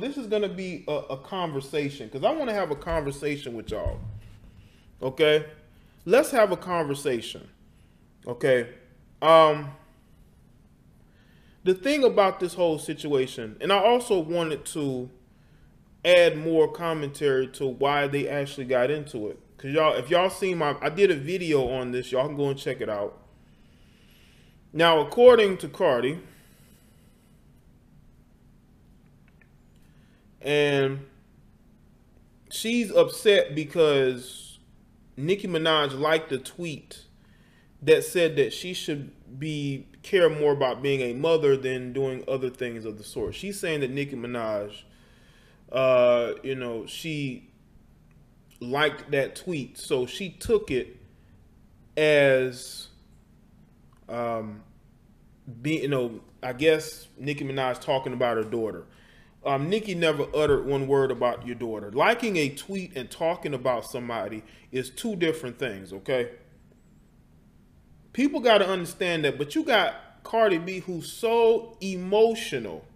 This is going to be a conversation because I want to have a conversation with y'all. Okay? Let's have a conversation. Okay? The thing about this whole situation, and I also wanted to add more commentary to why they actually got into it. Because y'all, if y'all seen I did a video on this. Y'all can go and check it out. Now, according to Cardi, and she's upset because Nicki Minaj liked a tweet that said that she should care more about being a mother than doing other things of the sort. She's saying that Nicki Minaj, she liked that tweet, so she took it as, I guess Nicki Minaj talking about her daughter. Nicki never uttered one word about your daughter. Liking a tweet and talking about somebody is two different things, okay? People got to understand that, but you got Cardi B who's so emotional.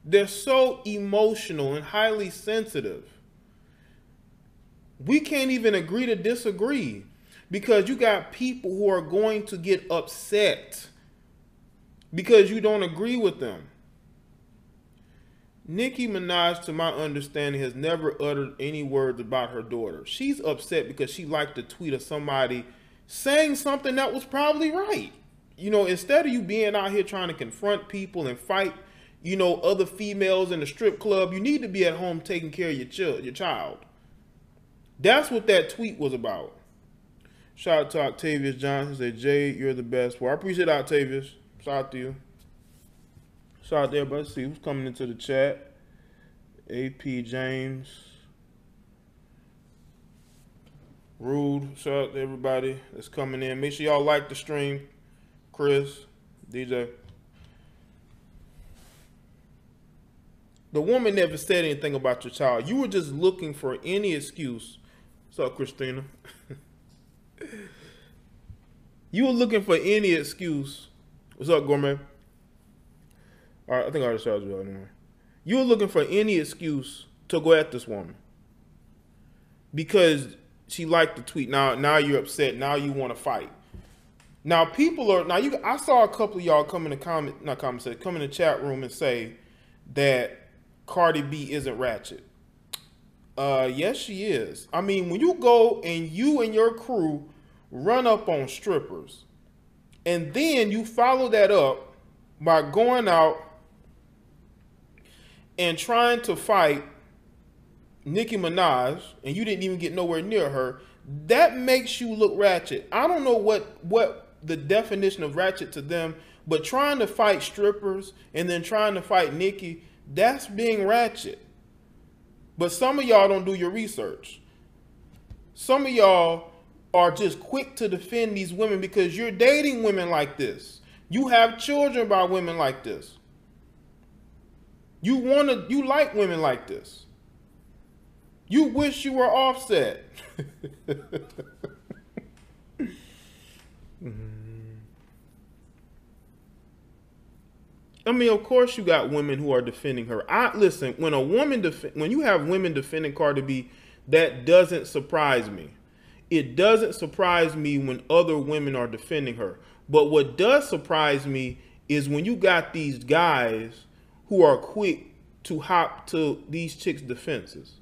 They're so emotional and highly sensitive. We can't even agree to disagree because you got people who are going to get upset because you don't agree with them. Nicki Minaj, to my understanding, has never uttered any words about her daughter. She's upset because she liked the tweet of somebody saying something that was probably right. You know, instead of you being out here trying to confront people and fight, other females in the strip club, you need to be at home taking care of your child. That's what that tweet was about. Shout out to Octavius Johnson. Said, Jay, you're the best. Well, I appreciate Octavius. Shout out to you. Shout out to everybody. Let's see who's coming into the chat. AP James. Rude. Shout out to everybody that's coming in. Make sure y'all like the stream. Chris, DJ. The woman never said anything about your child. You were just looking for any excuse. What's up, Christina? You were looking for any excuse. What's up, Gourmet? All right, I think I already showed you anyway. You were looking for any excuse to go at this woman because she liked the tweet. Now you're upset. Now you want to fight. Now I saw a couple of y'all come in the come in the chat room and say that Cardi B isn't ratchet. Yes, she is. I mean, when you go and you and your crew run up on strippers, and then you follow that up by going out and trying to fight Nicki Minaj, and you didn't even get nowhere near her, that makes you look ratchet. I don't know what the definition of ratchet to them, but trying to fight strippers and then trying to fight Nicki, that's being ratchet. But some of y'all don't do your research. Some of y'all are just quick to defend these women because you're dating women like this. You have children by women like this. You like women like this. You wish you were Offset. I mean, of course you got women who are defending her. Listen, when you have women defending Cardi B, that doesn't surprise me. It doesn't surprise me when other women are defending her. But what does surprise me is when you got these guys who are quick to hop to these chicks' defenses.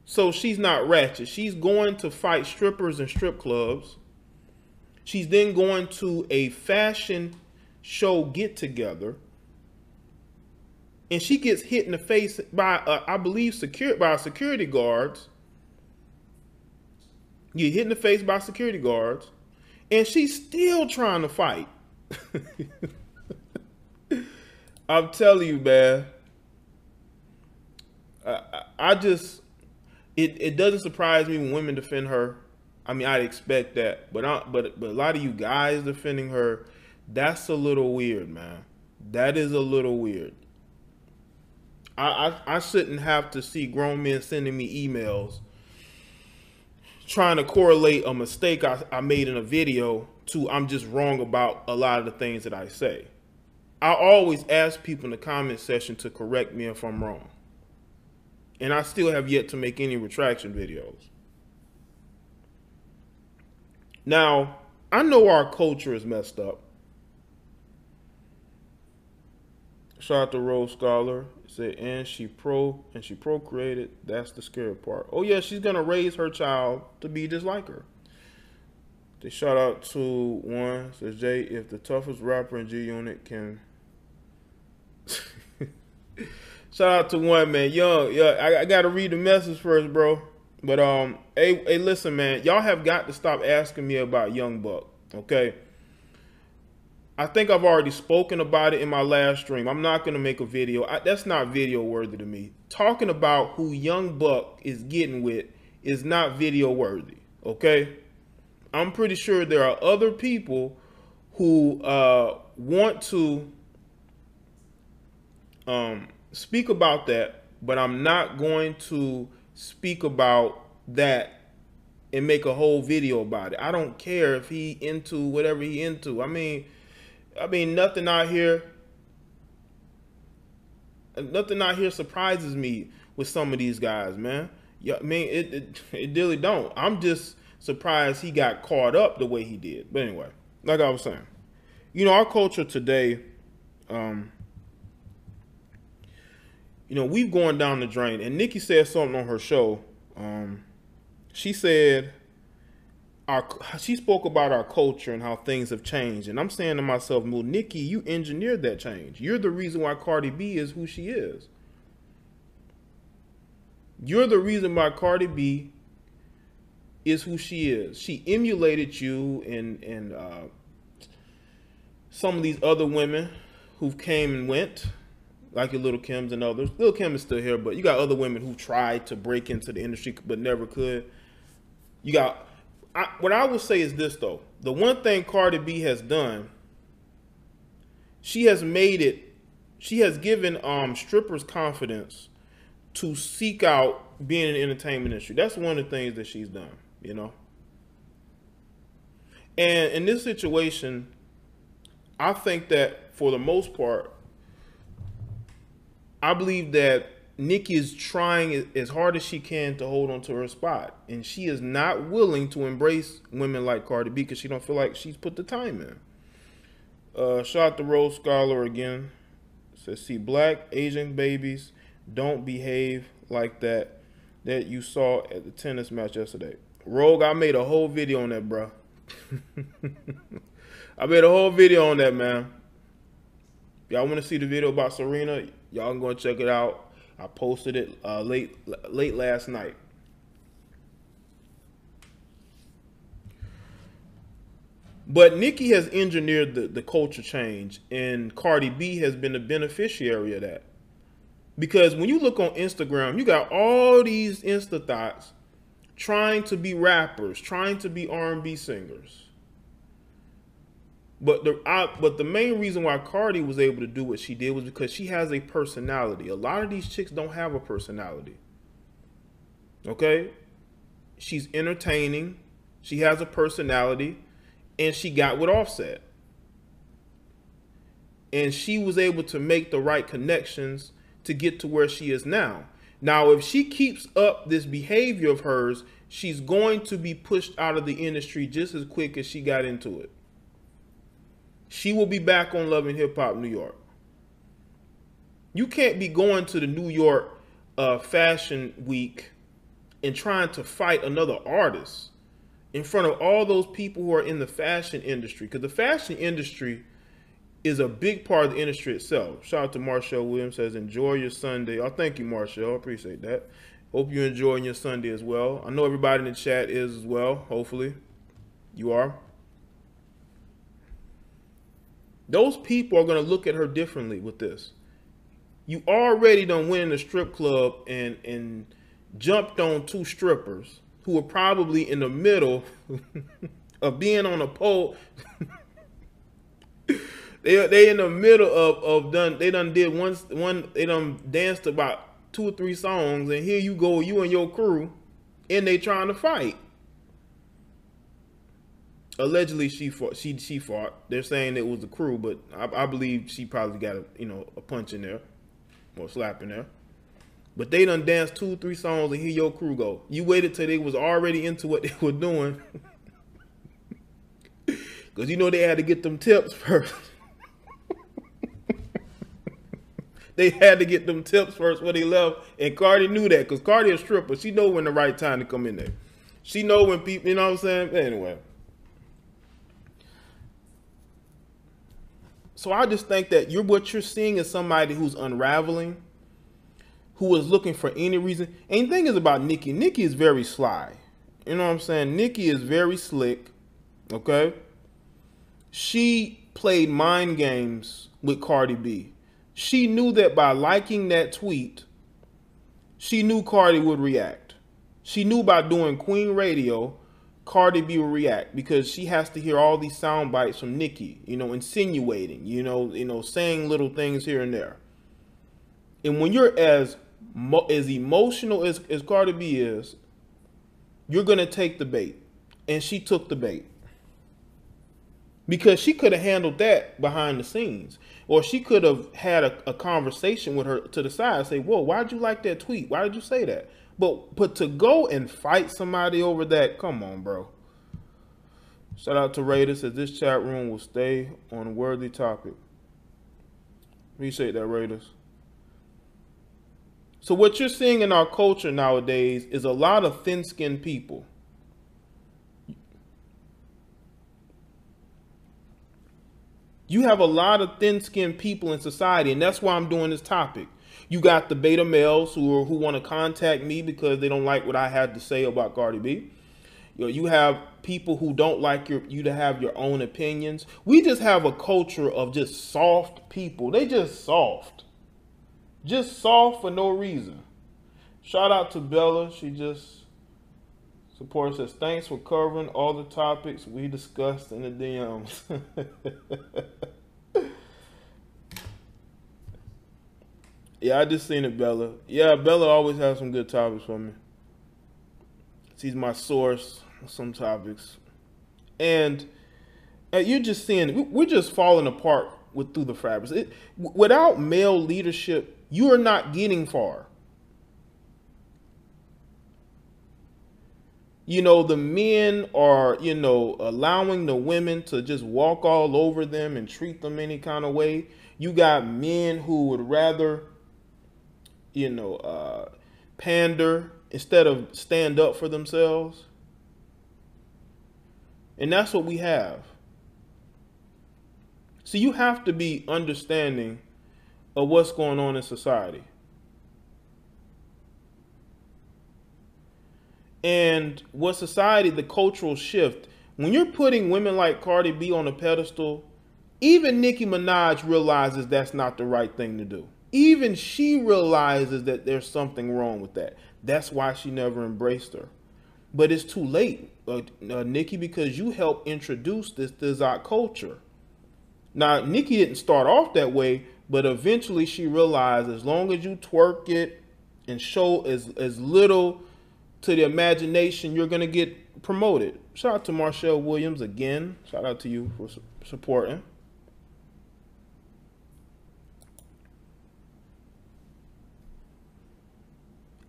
So she's not ratchet. She's going to fight strippers and strip clubs. She's then going to a fashion show get-together. And she gets hit in the face by, I believe, security guards. You hit in the face by security guards. And she's still trying to fight. I'm telling you, man. It doesn't surprise me when women defend her. I mean, I'd expect that. But a lot of you guys defending her, that's a little weird, man. That is a little weird. I shouldn't have to see grown men sending me emails trying to correlate a mistake I made in a video to I'm just wrong about a lot of the things that I say. I always ask people in the comment section to correct me if I'm wrong. And I still have yet to make any retraction videos. Now, I know our culture is messed up. Shout out to Rose Scholar. Said, and she procreated. That's the scary part. Oh yeah, she's gonna raise her child to be just like her. They shout out to one. Says Jay, if the toughest rapper in G Unit can. Shout out to one, man. Yo, I gotta read the message first, bro. But hey, listen, man. Y'all have got to stop asking me about Young Buck. Okay. I think I've already spoken about it in my last stream. I'm not going to make a video. That's not video worthy to me. Talking about who Young Buck is getting with is not video worthy. Okay. I'm pretty sure there are other people who want to speak about that, but I'm not going to speak about that and make a whole video about it. I don't care if he into whatever he into. I mean, nothing out here surprises me with some of these guys, man. Yeah, I mean, it really don't. I'm just surprised he got caught up the way he did. But anyway, like I was saying, you know, our culture today, you know, we've gone down the drain. And Nicki said something on her show. She said, she spoke about our culture and how things have changed. And I'm saying to myself, well, Nicki, you engineered that change. You're the reason why Cardi B is who she is. You're the reason why Cardi B is who she is. She emulated you and some of these other women who came and went, like your Little Kims and others. Little Kim is still here, but you got other women who tried to break into the industry but never could. You got... what I would say is this, though. The one thing Cardi B has done, she has given strippers confidence to seek out being in the entertainment industry. That's one of the things that she's done, you know. And in this situation, I think that for the most part, I believe that Nicki is trying as hard as she can to hold on to her spot. And she is not willing to embrace women like Cardi B because she don't feel like she's put the time in. Shout out to Rose Scholar again. Says, see, black Asian babies don't behave like that you saw at the tennis match yesterday. Rogue, I made a whole video on that, bro. I made a whole video on that, man. Y'all want to see the video about Serena? Y'all can go and check it out. I posted it late last night. But Nicki has engineered the culture change, and Cardi B has been the beneficiary of that. Because when you look on Instagram, you got all these Insta thoughts trying to be rappers, trying to be R&B singers. But the main reason why Cardi was able to do what she did was because she has a personality. A lot of these chicks don't have a personality. Okay? She's entertaining. She has a personality. And she got with Offset. And she was able to make the right connections to get to where she is now. Now, if she keeps up this behavior of hers, she's going to be pushed out of the industry just as quick as she got into it. She will be back on Love and Hip Hop New York. You can't be going to the New York Fashion Week and trying to fight another artist in front of all those people who are in the fashion industry. Because the fashion industry is a big part of the industry itself. Shout out to Marshall Williams, says, enjoy your Sunday. Oh, thank you, Marshall. I appreciate that. Hope you're enjoying your Sunday as well. I know everybody in the chat is as well. Hopefully you are. Those people are going to look at her differently with this. You already done went in a strip club and jumped on two strippers who were probably in the middle of being on a pole. they in the middle of they done danced about 2 or 3 songs, and here you go, you and your crew, and they trying to fight. Allegedly, she fought. She fought. They're saying it was the crew, but I believe she probably got a punch in there or a slap in there. But they done danced 2-3 songs and here your crew go. You waited till they was already into what they were doing, because they had to get them tips first. They had to get them tips first when they left, and Cardi knew that, because Cardi a stripper. She know when the right time to come in there. She know when people, you know what I'm saying? But anyway. So I just think that what you're seeing is somebody who's unraveling, who is looking for any reason. And the thing is about Nicki. Nicki is very sly. You know what I'm saying? Nicki is very slick. Okay? She played mind games with Cardi B. She knew that by liking that tweet, she knew Cardi would react. She knew by doing Queen Radio, Cardi B would react, because she has to hear all these sound bites from Nicki, insinuating, saying little things here and there. And when you're as emotional as Cardi B is, you're going to take the bait. And she took the bait. Because she could have handled that behind the scenes. Or she could have had a conversation with her to the side and say, whoa, why'd you like that tweet? Why did you say that? But to go and fight somebody over that, come on, bro. Shout out to Raiders, says this chat room will stay on a worthy topic. Appreciate that, Raiders. So what you're seeing in our culture nowadays is a lot of thin-skinned people. You have a lot of thin-skinned people in society, and that's why I'm doing this topic. You got the beta males who want to contact me because they don't like what I had to say about Cardi B. You have people who don't like you to have your own opinions. We just have a culture of just soft people. They just soft. Just soft for no reason. Shout out to Bella. She just supports, says, thanks for covering all the topics we discussed in the DMs. Yeah, I just seen it, Bella. Yeah, Bella always has some good topics for me. She's my source on some topics. And you're just seeing, we're just falling apart through the fabrics. Without male leadership, you are not getting far. The men are, allowing the women to just walk all over them and treat them any kind of way. You got men who would rather, pander instead of stand up for themselves. And that's what we have. So you have to be understanding of what's going on in society. And what society, the cultural shift, when you're putting women like Cardi B on a pedestal, even Nicki Minaj realizes that's not the right thing to do. Even she realizes that there's something wrong with that. That's why she never embraced her. But it's too late, Nicki, because you helped introduce this our culture. Now, Nicki didn't start off that way, but eventually she realized as long as you twerk it and show as little to the imagination, you're going to get promoted. Shout out to Marshall Williams again. Shout out to you for supporting.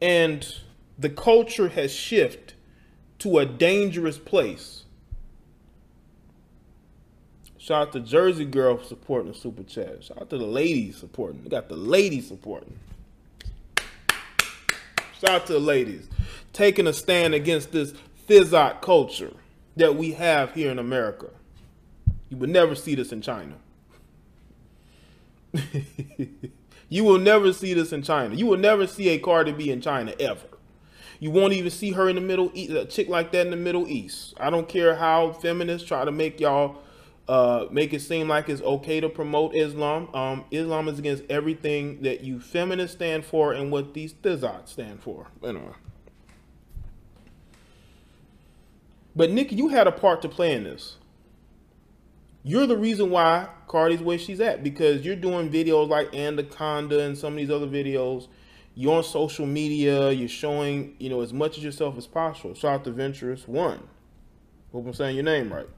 And the culture has shifted to a dangerous place. Shout out to Jersey Girl for supporting the super chat. Shout out to the ladies supporting. We got the ladies supporting. Shout out to the ladies taking a stand against this Fizot culture that we have here in America. You would never see this in China. You will never see this in China. You will never see a Cardi B in China ever. You won't even see her in the Middle East, a chick like that in the Middle East. I don't care how feminists try to make y'all make it seem like it's okay to promote Islam. Islam is against everything that you feminists stand for and what these Thizots stand for. Anyway. But Nicki, you had a part to play in this. You're the reason why Cardi's where she's at, because you're doing videos like Anaconda and some of these other videos. You're on social media. You're showing, as much of yourself as possible. Shout out to Venturous One. Hope I'm saying your name right.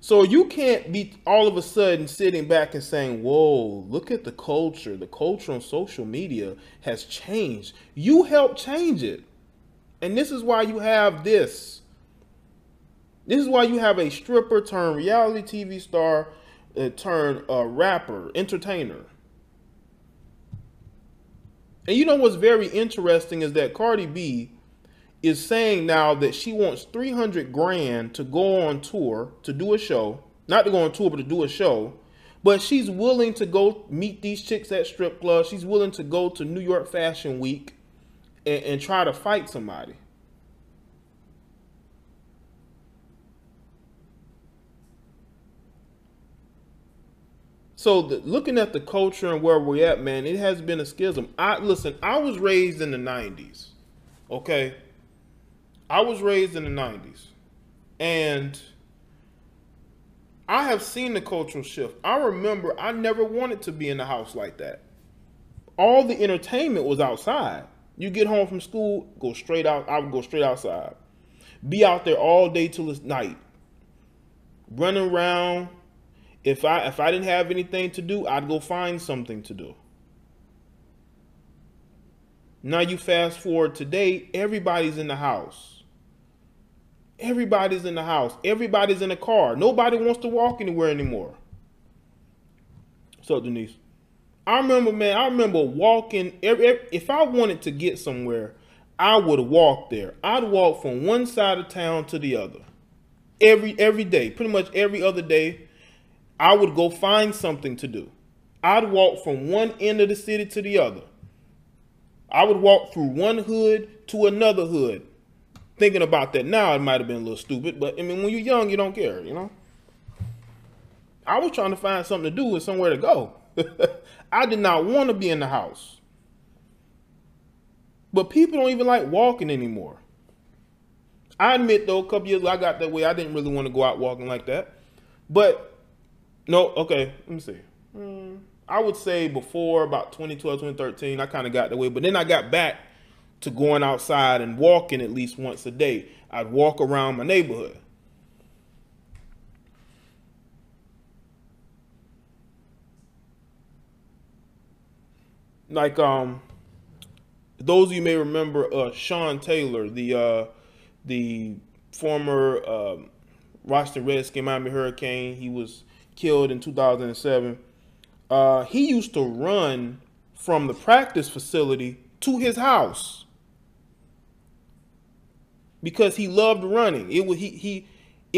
So you can't be all of a sudden sitting back and saying, whoa, look at the culture. The culture on social media has changed. You helped change it. And this is why you have this. This is why you have a stripper turned reality TV star turned rapper, entertainer. And you know what's very interesting is that Cardi B is saying now that she wants 300 grand to go on tour, to do a show. Not to go on tour, but to do a show. But she's willing to go meet these chicks at strip clubs. She's willing to go to New York Fashion Week and try to fight somebody. So looking at the culture and where we're at, man, it has been a schism. Listen, I was raised in the 90s, okay? I was raised in the 90s, and I have seen the cultural shift. I remember I never wanted to be in the house like that. All the entertainment was outside. You get home from school, go straight out. I would go straight outside. Be out there all day till it's night. Running around. If I didn't have anything to do, I'd go find something to do. Now you fast forward today, everybody's in the house. Everybody's in the house. Everybody's in the car. Nobody wants to walk anywhere anymore. What's up, Denise? I remember walking. If I wanted to get somewhere, I would walk there. I'd walk from one side of town to the other. Every day, pretty much every other day, I would go find something to do. I'd walk from one end of the city to the other. I would walk through one hood to another hood. Thinking about that now, it might have been a little stupid, but I mean, when you're young, you don't care, you know? I was trying to find something to do and somewhere to go. I did not want to be in the house. But people don't even like walking anymore. I admit, though, a couple years ago, I got that way. I didn't really want to go out walking like that. But, no, okay, let me see. I would say before about 2012, 2013, I kind of got that way. But then I got back to going outside and walking at least once a day. I'd walk around my neighborhood. Like, those of you may remember Sean Taylor, the former Washington Redskin Miami Hurricane. He was killed in 2007. He used to run from the practice facility to his house because he loved running. It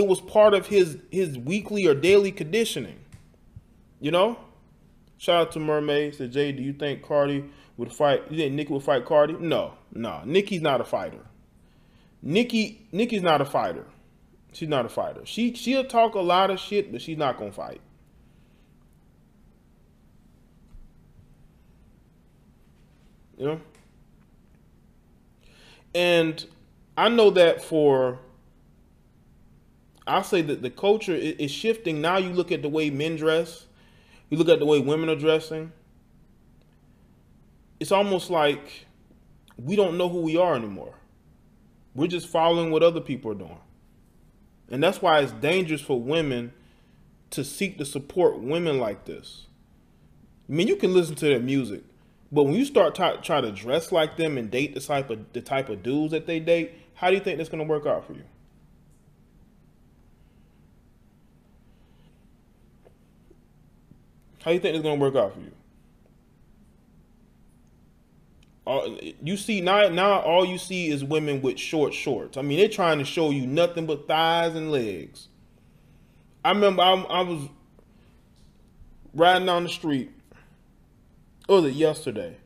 was part of his weekly or daily conditioning. You know? Shout out to Mermaid. Said, Jay, do you think Cardi would fight? You think Nicki would fight Cardi? No. Nicki's not a fighter. Nicki's not a fighter. She's not a fighter. She'll talk a lot of shit, but she's not gonna fight. You know? And I know that I'll say that the culture is shifting. Now you look at the way men dress. You look at the way women are dressing. It's almost like we don't know who we are anymore. We're just following what other people are doing. And that's why it's dangerous for women to seek to support women like this. I mean, you can listen to their music, but when you start try to dress like them and date the type of dudes that they date, how do you think that's going to work out for you? How do you think it's going to work out for you? You see now all you see is women with short shorts. I mean, they're trying to show you nothing but thighs and legs. I remember I was riding down the street. Was it yesterday?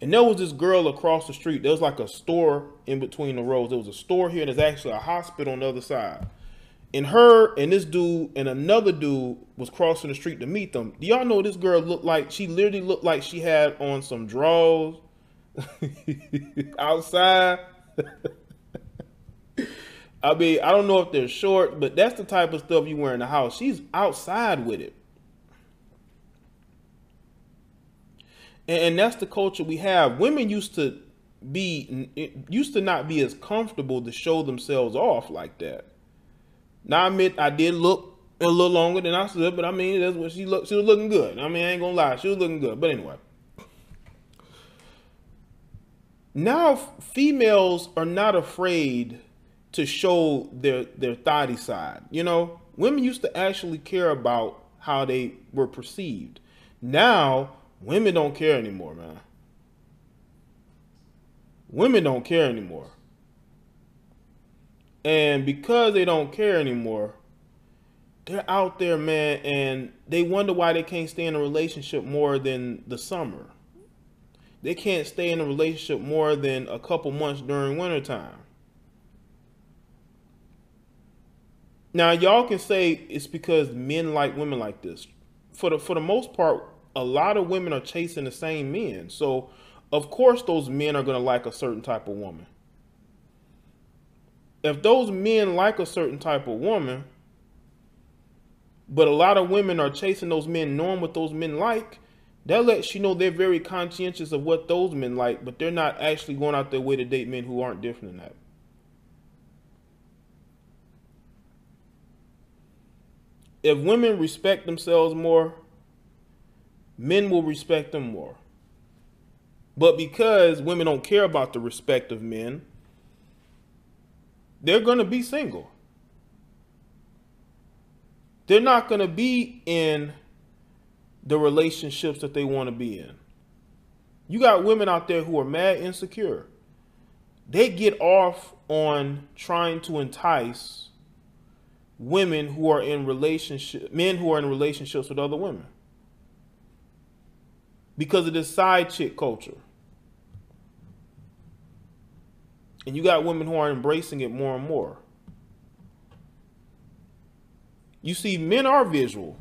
And there was this girl across the street. There was like a store in between the roads. There was a store here, and there's actually a hospital on the other side. And her and this dude and another dude was crossing the street to meet them. Do y'all know what this girl looked like? She literally looked like she had on some drawers outside. I mean, I don't know if they're short, but that's the type of stuff you wear in the house. She's outside with it. And that's the culture we have. Women used to not be as comfortable to show themselves off like that. Now, I admit I did look A little longer than I should, but I mean, that's what she looked. She was looking good. I mean, I ain't gonna lie, she was looking good. But anyway, now females are not afraid to show their thotty side. You know, women used to actually care about how they were perceived. Now, women don't care anymore, man. Women don't care anymore. And because they don't care anymore, they're out there, man, and they wonder why they can't stay in a relationship more than the summer. They can't stay in a relationship more than a couple months during wintertime. Now, y'all can say it's because men like women like this. For the most part, a lot of women are chasing the same men. So, of course, those men are going to like a certain type of woman. If those men like a certain type of woman, but a lot of women are chasing those men, knowing what those men like, that lets you know they're very conscientious of what those men like, but they're not actually going out their way to date men who aren't different than that. If women respect themselves more, men will respect them more. But because women don't care about the respect of men, they're going to be single. They're not going to be in the relationships that they want to be in. You got women out there who are mad insecure. They get off on trying to entice women who are in men who are in relationships with other women because of this side chick culture. And you got women who are embracing it more and more. You see, men are visual.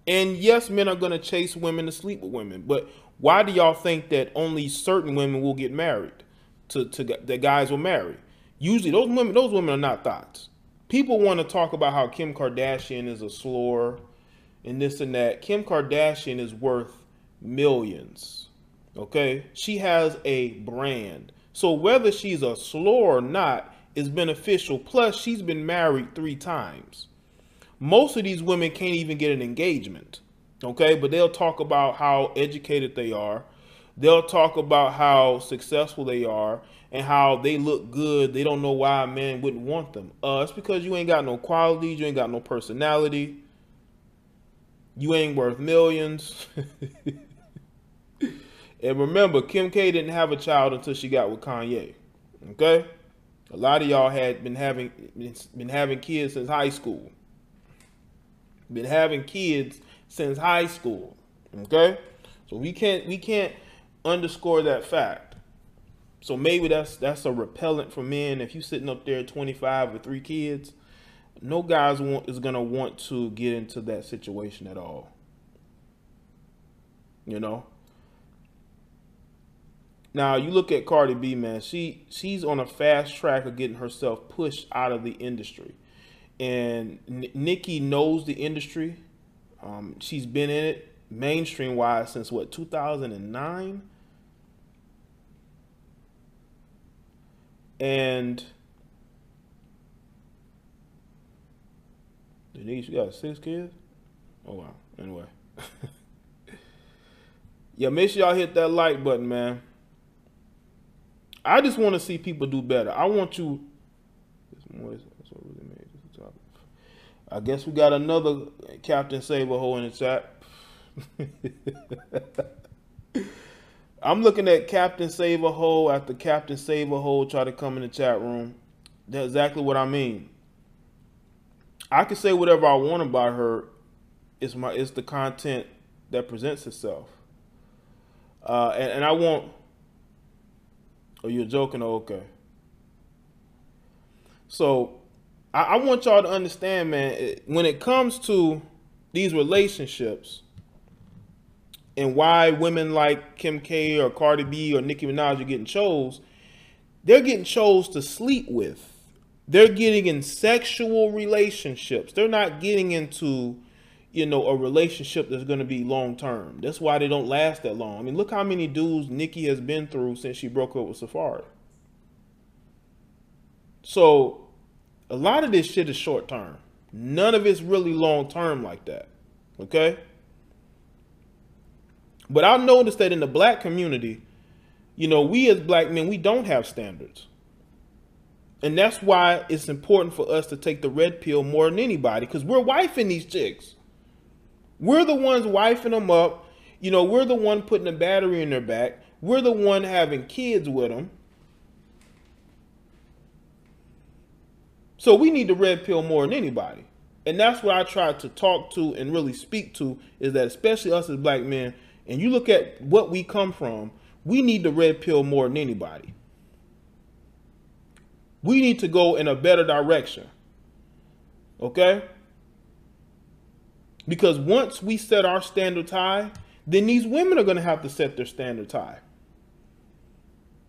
And yes, men are going to chase women to sleep with women. But why do y'all think that only certain women will get married that guys will marry? Usually those women are not thoughts. People want to talk about how Kim Kardashian is a slore and this and that. Kim Kardashian is worth millions. Okay? She has a brand. So whether she's a slore or not is beneficial. Plus, she's been married 3 times. Most of these women can't even get an engagement, okay? But they'll talk about how educated they are. They'll talk about how successful they are and how they look good. They don't know why a man wouldn't want them. It's because you ain't got no qualities. You ain't got no personality. You ain't worth millions. And remember, Kim K didn't have a child until she got with Kanye, okay? A lot of y'all had been having kids since high school. Been having kids since high school. Okay? So we can't underscore that fact. So maybe that's a repellent for men. If you sitting up there at 25 with 3 kids, no guys is gonna want to get into that situation at all. You know? Now you look at Cardi B, man, she's on a fast track of getting herself pushed out of the industry. And Nicki knows the industry. She's been in it mainstream wise since what, 2009? And she got 6 kids? Oh wow. Anyway. Yeah, make sure y'all hit that like button, man. I just want to see people do better. I want you. I guess we got another Captain Save-A-Hole in the chat. I'm looking at Captain Save-A-Hole after Captain Save-A-Hole try to come in the chat room. That's exactly what I mean. I can say whatever I want about her. It's the content that presents itself. And I won't. Oh, you're joking? Oh, okay. So I want y'all to understand, man, when it comes to these relationships and why women like Kim K or Cardi B or Nicki Minaj are getting chose, they're getting chose to sleep with. They're getting in sexual relationships. They're not getting into, you know, a relationship that's going to be long term. That's why they don't last that long. I mean, look how many dudes Nicki has been through since she broke up with Safari. So a lot of this shit is short term. None of it's really long term like that. Okay? But I noticed that in the black community, you know, we as black men, we don't have standards. And that's why it's important for us to take the red pill more than anybody, because we're wifing these chicks. We're the ones wifing them up. You know, we're the one putting a battery in their back. We're the one having kids with them. So we need the red pill more than anybody. And that's what I try to talk to and really speak to, is that especially us as black men, and you look at what we come from, we need the red pill more than anybody. We need to go in a better direction. Okay? Because once we set our standards high, then these women are going to have to set their standards high.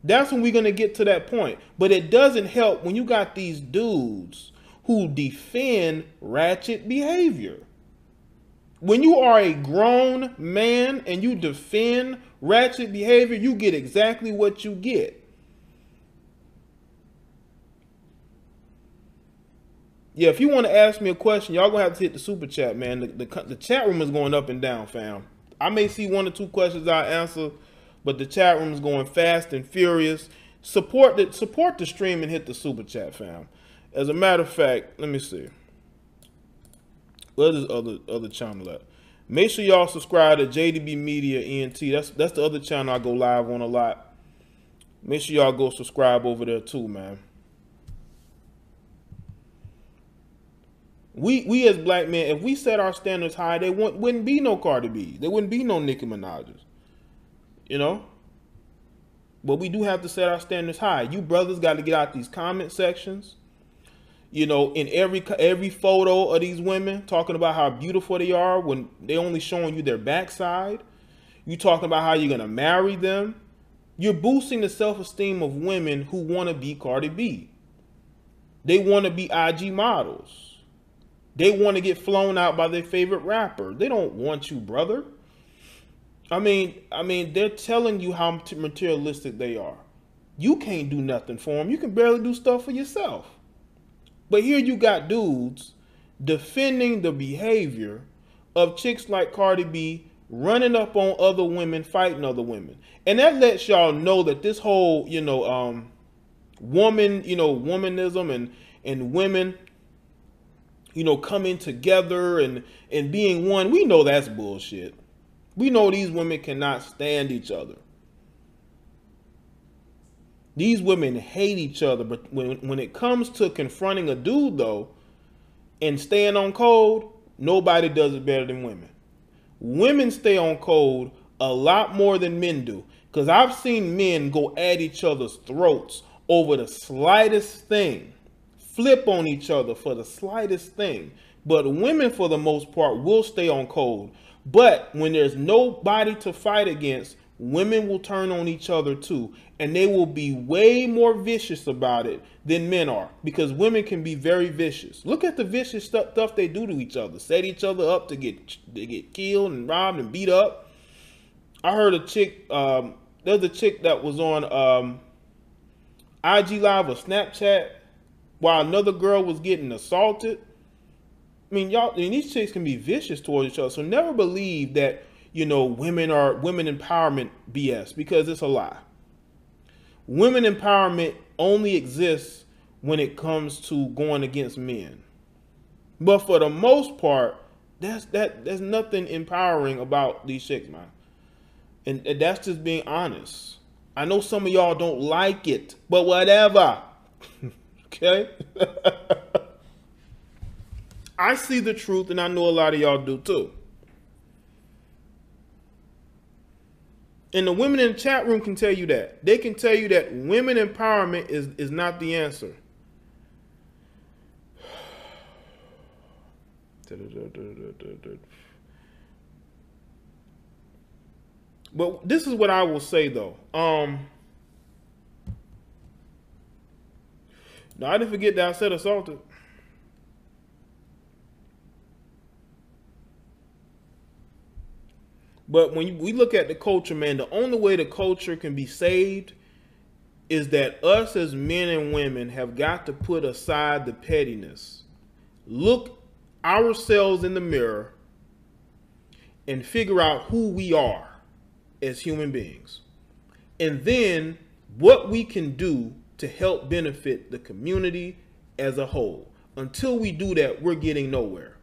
That's when we're going to get to that point. But it doesn't help when you got these dudes who defend ratchet behavior. When you are a grown man and you defend ratchet behavior, you get exactly what you get. Yeah, if you want to ask me a question, y'all gonna have to hit the super chat, man. The chat room is going up and down, fam. I may see 1 or 2 questions I answer, but the chat room is going fast and furious. Support the stream and hit the super chat, fam. As a matter of fact, let me see. Where's this other channel at? Make sure y'all subscribe to JDB-Media-ENT. That's the other channel I go live on a lot. Make sure y'all go subscribe over there too, man. We as black men, if we set our standards high, there wouldn't be no Cardi B. There wouldn't be no Nicki Minaj's. You know? But we do have to set our standards high. You brothers got to get out these comment sections. You know, in every photo of these women talking about how beautiful they are when they only showing you their backside. You talking about how you're going to marry them. You're boosting the self-esteem of women who want to be Cardi B. They want to be IG models. They want to get flown out by their favorite rapper. They don't want you, brother. I mean, they're telling you how materialistic they are. You can't do nothing for them. You can barely do stuff for yourself. But here you got dudes defending the behavior of chicks like Cardi B, running up on other women, fighting other women. And that lets y'all know that this whole, womanism and women, coming together and being one, we know that's bullshit. We know these women cannot stand each other. These women hate each other, but when it comes to confronting a dude, though, and staying on code, nobody does it better than women. Women stay on code a lot more than men do, because I've seen men go at each other's throats over the slightest thing, flip on each other for the slightest thing. But women, for the most part, will stay on code. But when there's nobody to fight against, women will turn on each other too. And they will be way more vicious about it than men are. Because women can be very vicious. Look at the vicious stuff they do to each other. Set each other up to get killed and robbed and beat up. I heard a chick, there's a chick that was on IG Live or Snapchat while another girl was getting assaulted. I mean, these chicks can be vicious towards each other. So never believe that, women empowerment BS, because it's a lie. Women empowerment only exists when it comes to going against men. But for the most part, there's nothing empowering about these chicks, man. And that's just being honest. I know some of y'all don't like it, but whatever. Okay? I see the truth, and I know a lot of y'all do too. And the women in the chat room can tell you that. They can tell you that women empowerment is not the answer. But this is what I will say, though. No, I didn't forget that I said assaulted. But when we look at the culture, man, the only way the culture can be saved is that us as men and women have got to put aside the pettiness. Look ourselves in the mirror and figure out who we are as human beings. And then what we can do to help benefit the community as a whole. Until we do that, we're getting nowhere.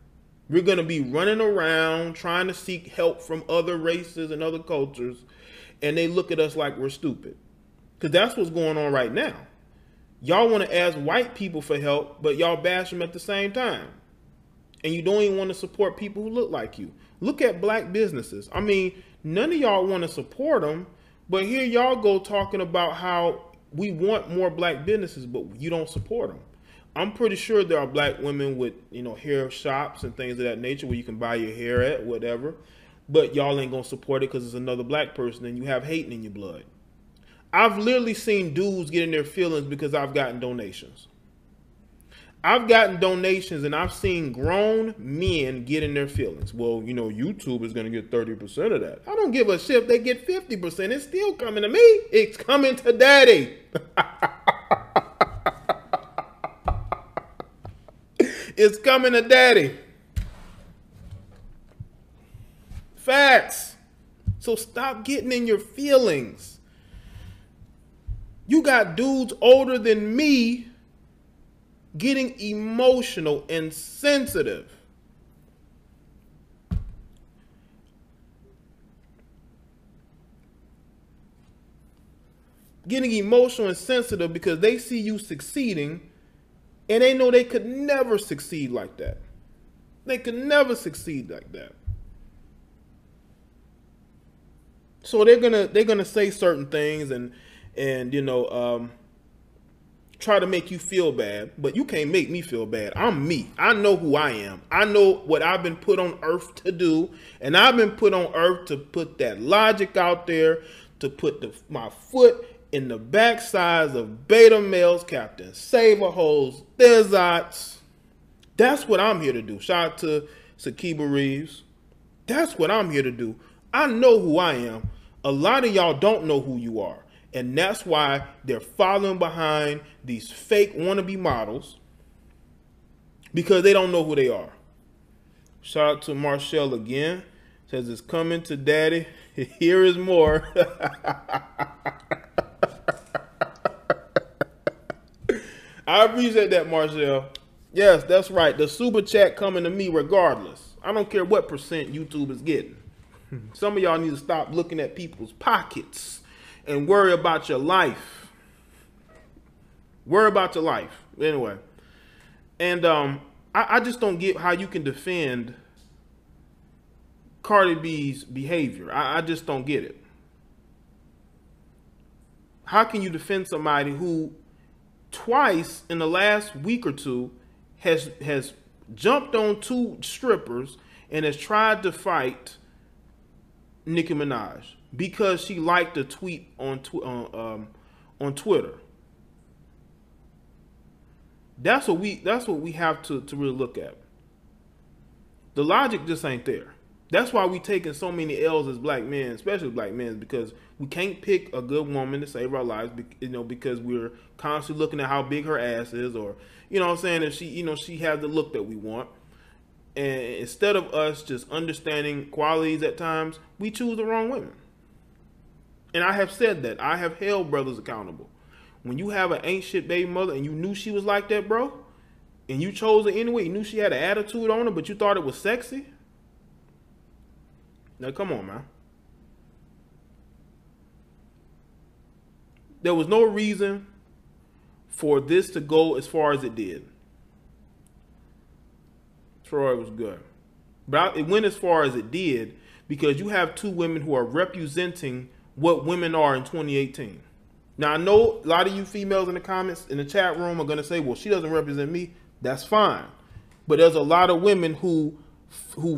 We're going to be running around trying to seek help from other races and other cultures, and they look at us like we're stupid. Because that's what's going on right now. Y'all want to ask white people for help, but y'all bash them at the same time. And you don't even want to support people who look like you. Look at black businesses. I mean, none of y'all want to support them, but here y'all go talking about how we want more black businesses, but you don't support them. I'm pretty sure there are black women with, hair shops and things of that nature where you can buy your hair at, whatever. But y'all ain't going to support it because it's another black person and you have hating in your blood. I've literally seen dudes get in their feelings because I've gotten donations. I've gotten donations and I've seen grown men get in their feelings. Well, YouTube is going to get 30% of that. I don't give a shit if they get 50%. It's still coming to me. It's coming to daddy. It's coming to daddy. Facts. So stop getting in your feelings. You got dudes older than me getting emotional and sensitive. Getting emotional and sensitive because they see you succeeding and they know they could never succeed like that. They could never succeed like that. So they're gonna say certain things and try to make you feel bad, but you can't make me feel bad. I'm me. I know who I am. I know what I've been put on earth to do, and I've been put on earth to put that logic out there, to put my foot in the backsides of beta males, Captain Saberholes, Deserts. That's what I'm here to do. Shout out to Sakiba Reeves. That's what I'm here to do. I know who I am. A lot of y'all don't know who you are. And that's why they're following behind these fake wannabe models because they don't know who they are. Shout out to Marshall again. Says it's coming to daddy. Here is more. I appreciate that, Marshall. Yes, that's right. The super chat coming to me regardless. I don't care what percent YouTube is getting. Some of y'all need to stop looking at people's pockets and worry about your life. Worry about your life. Anyway. And I just don't get how you can defend Cardi B's behavior. I just don't get it. How can you defend somebody who twice in the last week or two has jumped on two strippers and has tried to fight Nicki Minaj because she liked a tweet on Twitter? That's what we have to really look at. The logic just ain't there. That's why we taking so many L's as black men, especially black men, because we can't pick a good woman to save our lives, because we're constantly looking at how big her ass is, or, what I'm saying, if she has the look that we want. And instead of us just understanding qualities at times, we choose the wrong women. And I have said that. I have held brothers accountable. When you have an ain't shit baby mother and you knew she was like that, bro, and you chose her anyway, you knew she had an attitude on her, but you thought it was sexy. Now, come on, man. There was no reason for this to go as far as it did. Troy was good. But it went as far as it did because you have two women who are representing what women are in 2018. Now, I know a lot of you females in the comments, in the chat room, are going to say, well, she doesn't represent me. That's fine. But there's a lot of women who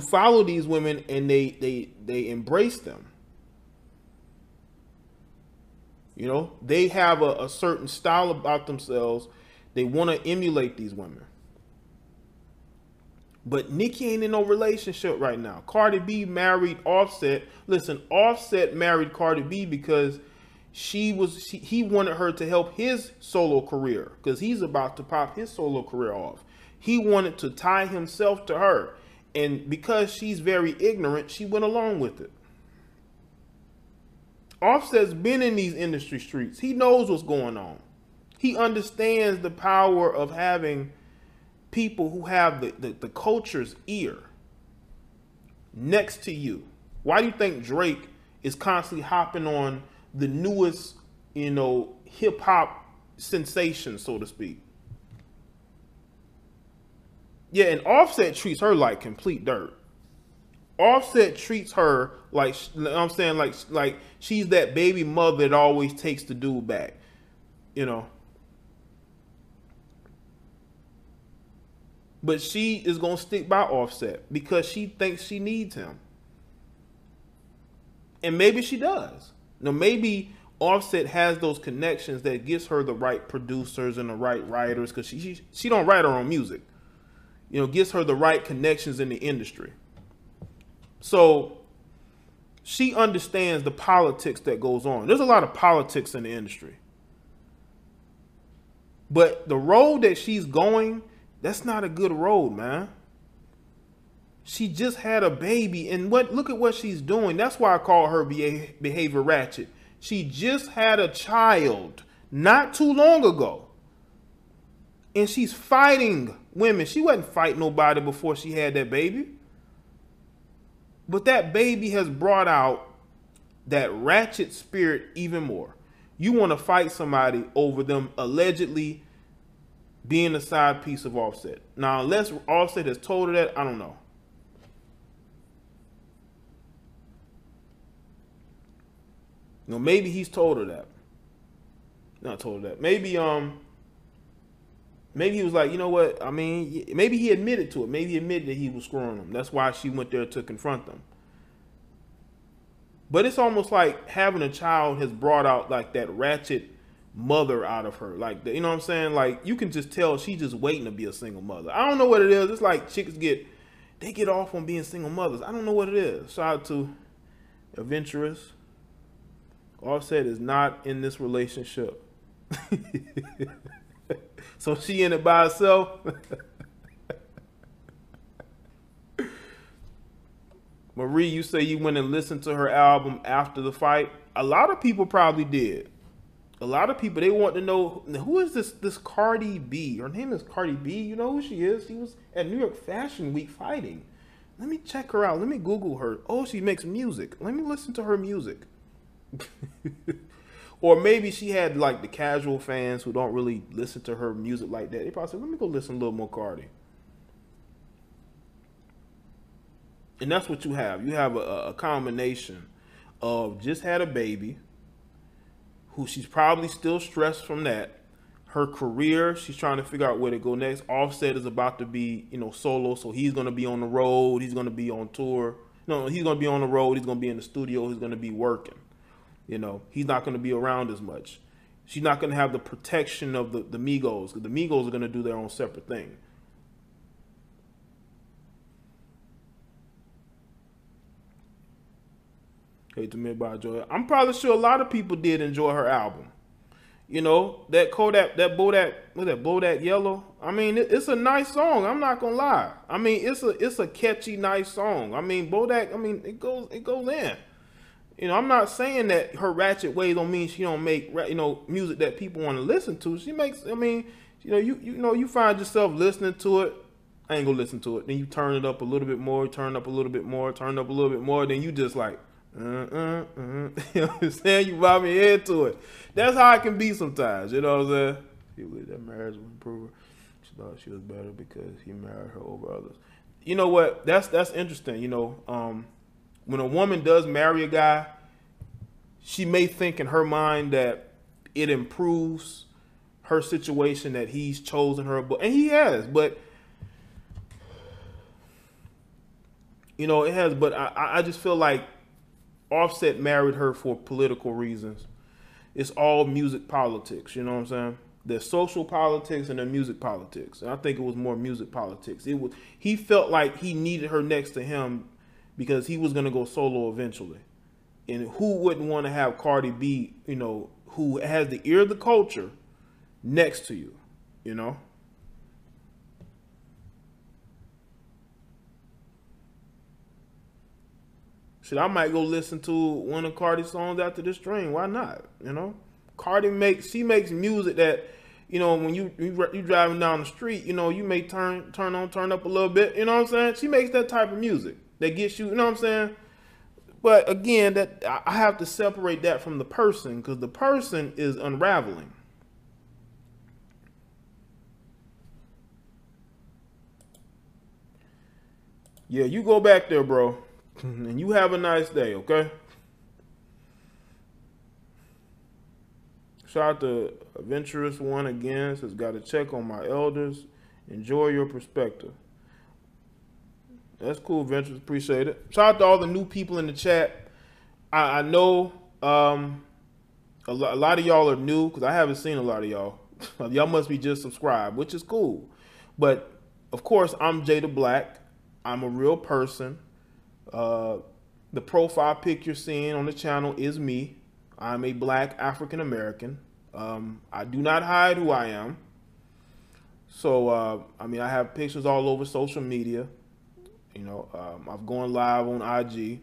follow these women and they embrace them. They have a certain style about themselves. They want to emulate these women. But Nicki ain't in no relationship right now. Cardi B married Offset. Listen, Offset married Cardi B because he wanted her to help his solo career because he's about to pop his solo career off. He wanted to tie himself to her. And because she's very ignorant, she went along with it. Offset's been in these industry streets. He knows what's going on. He understands the power of having people who have the culture's ear next to you. Why do you think Drake is constantly hopping on the newest, hip hop sensation, so to speak? Yeah, and Offset treats her like complete dirt. Offset treats her like, I'm saying, like she's that baby mother that always takes the dude back, But she is going to stick by Offset because she thinks she needs him. And maybe she does. Maybe Offset has those connections that gives her the right producers and the right writers, because she don't write her own music. Gives her the right connections in the industry. So she understands the politics that goes on. There's a lot of politics in the industry. But the road that she's going, that's not a good road, man. She just had a baby, and look at what she's doing. That's why I call her behavior ratchet. She just had a child not too long ago. And she's fighting women. She wasn't fighting nobody before she had that baby. But that baby has brought out that ratchet spirit even more. You want to fight somebody over them allegedly being a side piece of Offset. Now, unless Offset has told her that, I don't know. Maybe he's told her that. Not told her that. Maybe he was like, you know what? I mean, maybe he admitted to it. Maybe he admitted that he was screwing them. That's why she went there to confront them. But it's almost like having a child has brought out like that ratchet mother out of her. Like, you know what I'm saying? Like, you can just tell she's just waiting to be a single mother. I don't know what it is. It's like chicks get off on being single mothers. I don't know what it is. Shout out to Adventurous. Offset is not in this relationship. So she in it by herself. Marie, you say you went and listened to her album after the fight. A lot of people probably did. A lot of people, they want to know, who is this Cardi B? Her name is Cardi B. You know who she is? She was at New York Fashion Week fighting. Let me check her out. Let me Google her. Oh, she makes music. Let me listen to her music. Or maybe she had like the casual fans who don't really listen to her music like that. They probably said, let me go listen a little more Cardi. And that's what you have. You have a combination of just had a baby, who she's probably still stressed from that. Her career, she's trying to figure out where to go next. Offset is about to be, solo, so he's going to be on the road. He's going to be on tour. No, he's going to be on the road. He's going to be in the studio. He's going to be working. He's not going to be around as much. She's not going to have the protection of the Migos, because the Migos are going to do their own separate thing. Hate to admit by Joy. I'm probably sure a lot of people did enjoy her album. That Kodak, that Bodak Yellow. I mean, it's a nice song. I'm not gonna lie. I mean, it's a catchy, nice song. I mean, Bodak. I mean, it goes in. I'm not saying that her ratchet ways don't mean she don't make music that people want to listen to. She makes. I mean, you find yourself listening to it. I ain't gonna listen to it. Then you turn it up a little bit more, turn up a little bit more, turn up a little bit more. Then you just like, You know what I'm saying? You bob your head to it. That's how it can be sometimes. You know what I'm saying? She believed that marriage would improve her. She thought she was better because he married her over others. You know what? That's interesting. When a woman does marry a guy, she may think in her mind that it improves her situation, that he's chosen her, and he has, but it has. But I just feel like Offset married her for political reasons. It's all music politics. You know what I'm saying? There's social politics and there's music politics. And I think it was more music politics. He felt like he needed her next to him because he was going to go solo eventually. And who wouldn't want to have Cardi B, who has the ear of the culture, next to you, Shit, I might go listen to one of Cardi's songs after this stream. Why not? You know, Cardi makes music that, you know, when you driving down the street, you know, you may turn up a little bit. You know what I'm saying? She makes that type of music that gets you. You know what I'm saying? But again, that I have to separate that from the person, because the person is unraveling. Yeah, you go back there, bro, and you have a nice day, okay? Shout out to Adventurous One again. Says, got to check on my elders. Enjoy your perspective. That's cool, Adventurous. Appreciate it. Shout out to all the new people in the chat. I know a lot of y'all are new, because I haven't seen a lot of y'all. Y'all must be just subscribed, which is cool. But, of course, I'm Jada Black. I'm a real person. The profile pic you're seeing on the channel is me. I'm a black African American. I do not hide who I am. So, I mean, I have pictures all over social media. You know, I've gone live on IG.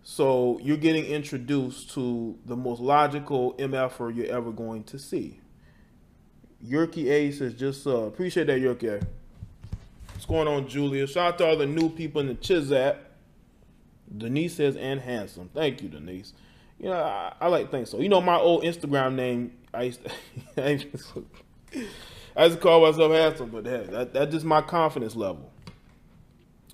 So you're getting introduced to the most logical MFer you're ever going to see. Yerky A says, just appreciate that, Yerky A. What's going on, Julia? Shout out to all the new people in the Chizat. Denise says, and handsome. Thank you, Denise. You know, I like to think so. You know, my old Instagram name, I used to call myself handsome, but hey, that's just my confidence level.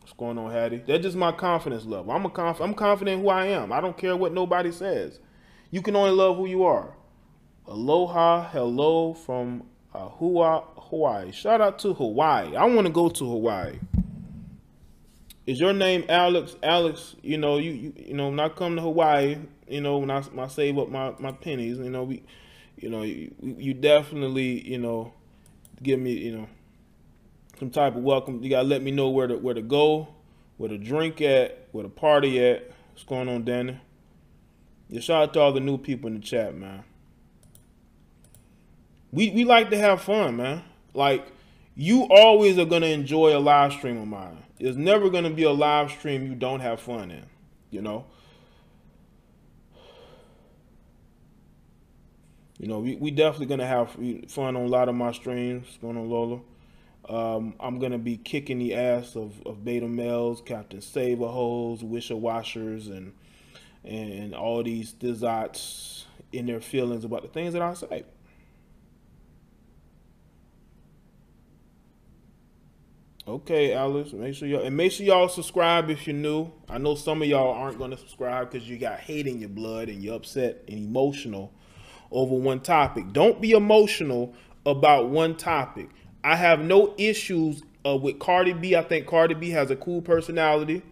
What's going on, Hattie? That's just my confidence level. I'm confident who I am. I don't care what nobody says. You can only love who you are. Aloha, hello from Hawaii. Shout out to Hawaii. I want to go to Hawaii. Is your name Alex? Alex, you know, you know, when I come to Hawaii, you know, when I save up my pennies, you know, you definitely, you know, give me, you know, some type of welcome. You gotta let me know where to go, where to drink at, where to party at. What's going on, Danny? Yeah, shout out to all the new people in the chat, man. We like to have fun, man. Like, you always are gonna enjoy a live stream of mine. There's never gonna be a live stream you don't have fun in, you know. You know, we definitely gonna have fun on a lot of my streams. What's going on, Lola? I'm gonna be kicking the ass of beta males, Captain Saver hoes, wisher washers, and all these dizots in their feelings about the things that I say. Okay, Alice, make sure y'all subscribe if you're new. I know some of y'all aren't going to subscribe because you got hate in your blood and you're upset and emotional over one topic. Don't be emotional about one topic. I have no issues with Cardi B. I think Cardi B has a cool personality.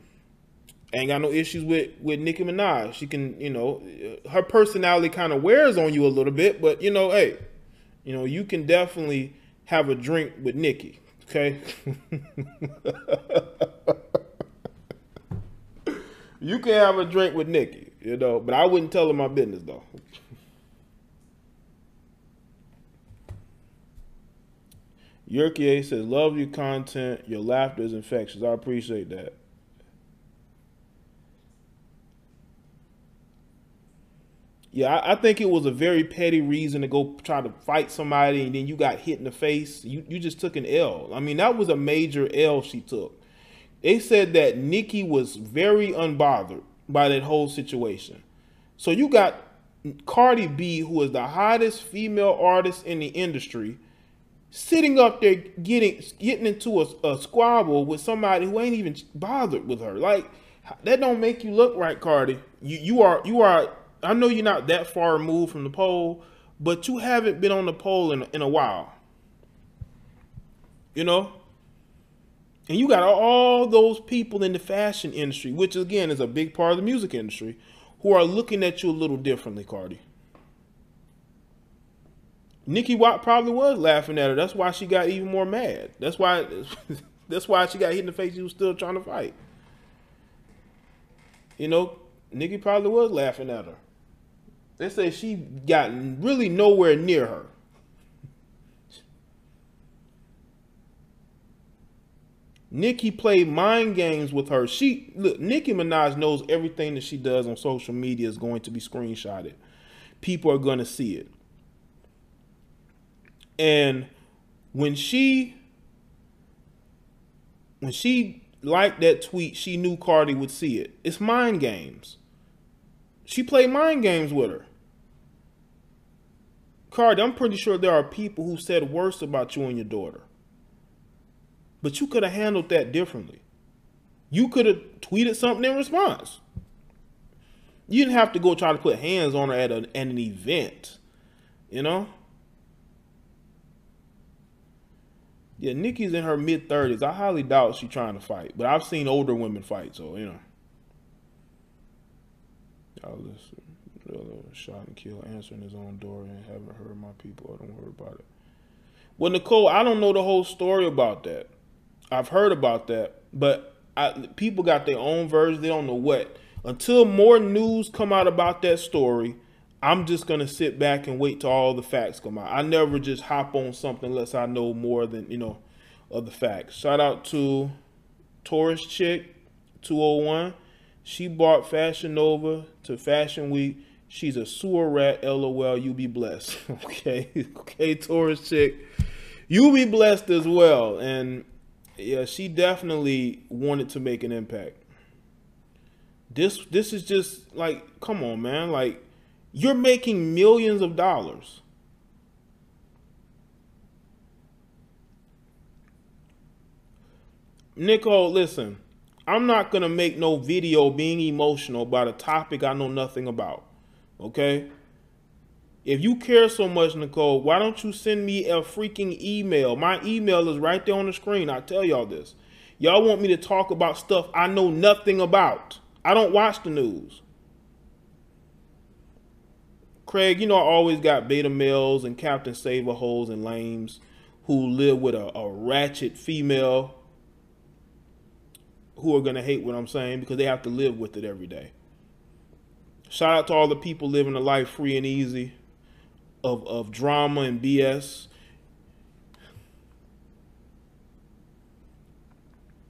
I ain't got no issues with Nicki Minaj. She can, you know, her personality kind of wears on you a little bit, but you know, hey, you know, you can definitely have a drink with Nicki. Okay. You can have a drink with Nicki, you know, but I wouldn't tell her my business though. Yerkie says, love your content. Your laughter is infectious. I appreciate that. Yeah, I think it was a very petty reason to go try to fight somebody and then you got hit in the face. You just took an L. I mean, that was a major L she took. They said that Nicki was very unbothered by that whole situation. So you got Cardi B, who is the hottest female artist in the industry, sitting up there getting into a squabble with somebody who ain't even bothered with her. Like, that don't make you look right, Cardi. You are. I know you're not that far removed from the pole, but you haven't been on the pole in a while. You know? And you got all those people in the fashion industry, which again is a big part of the music industry, who are looking at you a little differently, Cardi. Nicki Watt probably was laughing at her. That's why she got even more mad. That's why she got hit in the face. She was still trying to fight. You know, Nicki probably was laughing at her. They say she got really nowhere near her. Nicki played mind games with her. Look, Nicki Minaj knows everything that she does on social media is going to be screenshotted. People are going to see it. And when she liked that tweet, she knew Cardi would see it. It's mind games. She played mind games with her. Cardi, I'm pretty sure there are people who said worse about you and your daughter. But you could have handled that differently. You could have tweeted something in response. You didn't have to go try to put hands on her at an event. You know? Yeah, Nicki's in her mid-30s. I highly doubt she's trying to fight. But I've seen older women fight, so, you know. Y'all listen. Shot and kill, answering his own door, and haven't heard my people. I don't worry about it. Well, Nicole, I don't know the whole story about that. I've heard about that, but people got their own version. They don't know what. Until more news come out about that story, I'm just going to sit back and wait till all the facts come out. I never just hop on something unless I know more than, of the facts. Shout out to Taurus Chick 201. She brought Fashion Nova to Fashion Week. She's a sewer rat, LOL, you be blessed. Okay, Taurus Chick. You be blessed as well. And yeah, she definitely wanted to make an impact. This is just like, come on, man. Like, you're making millions of dollars. Nicole, listen, I'm not going to make no video being emotional about a topic I know nothing about. Okay? If you care so much, Nicole, why don't you send me a freaking email? My email is right there on the screen. I tell y'all this. Y'all want me to talk about stuff I know nothing about. I don't watch the news. Craig, I always got beta males and Captain Saver hoes and lames who live with a ratchet female who are going to hate what I'm saying because they have to live with it every day. Shout out to all the people living a life free and easy of drama and BS.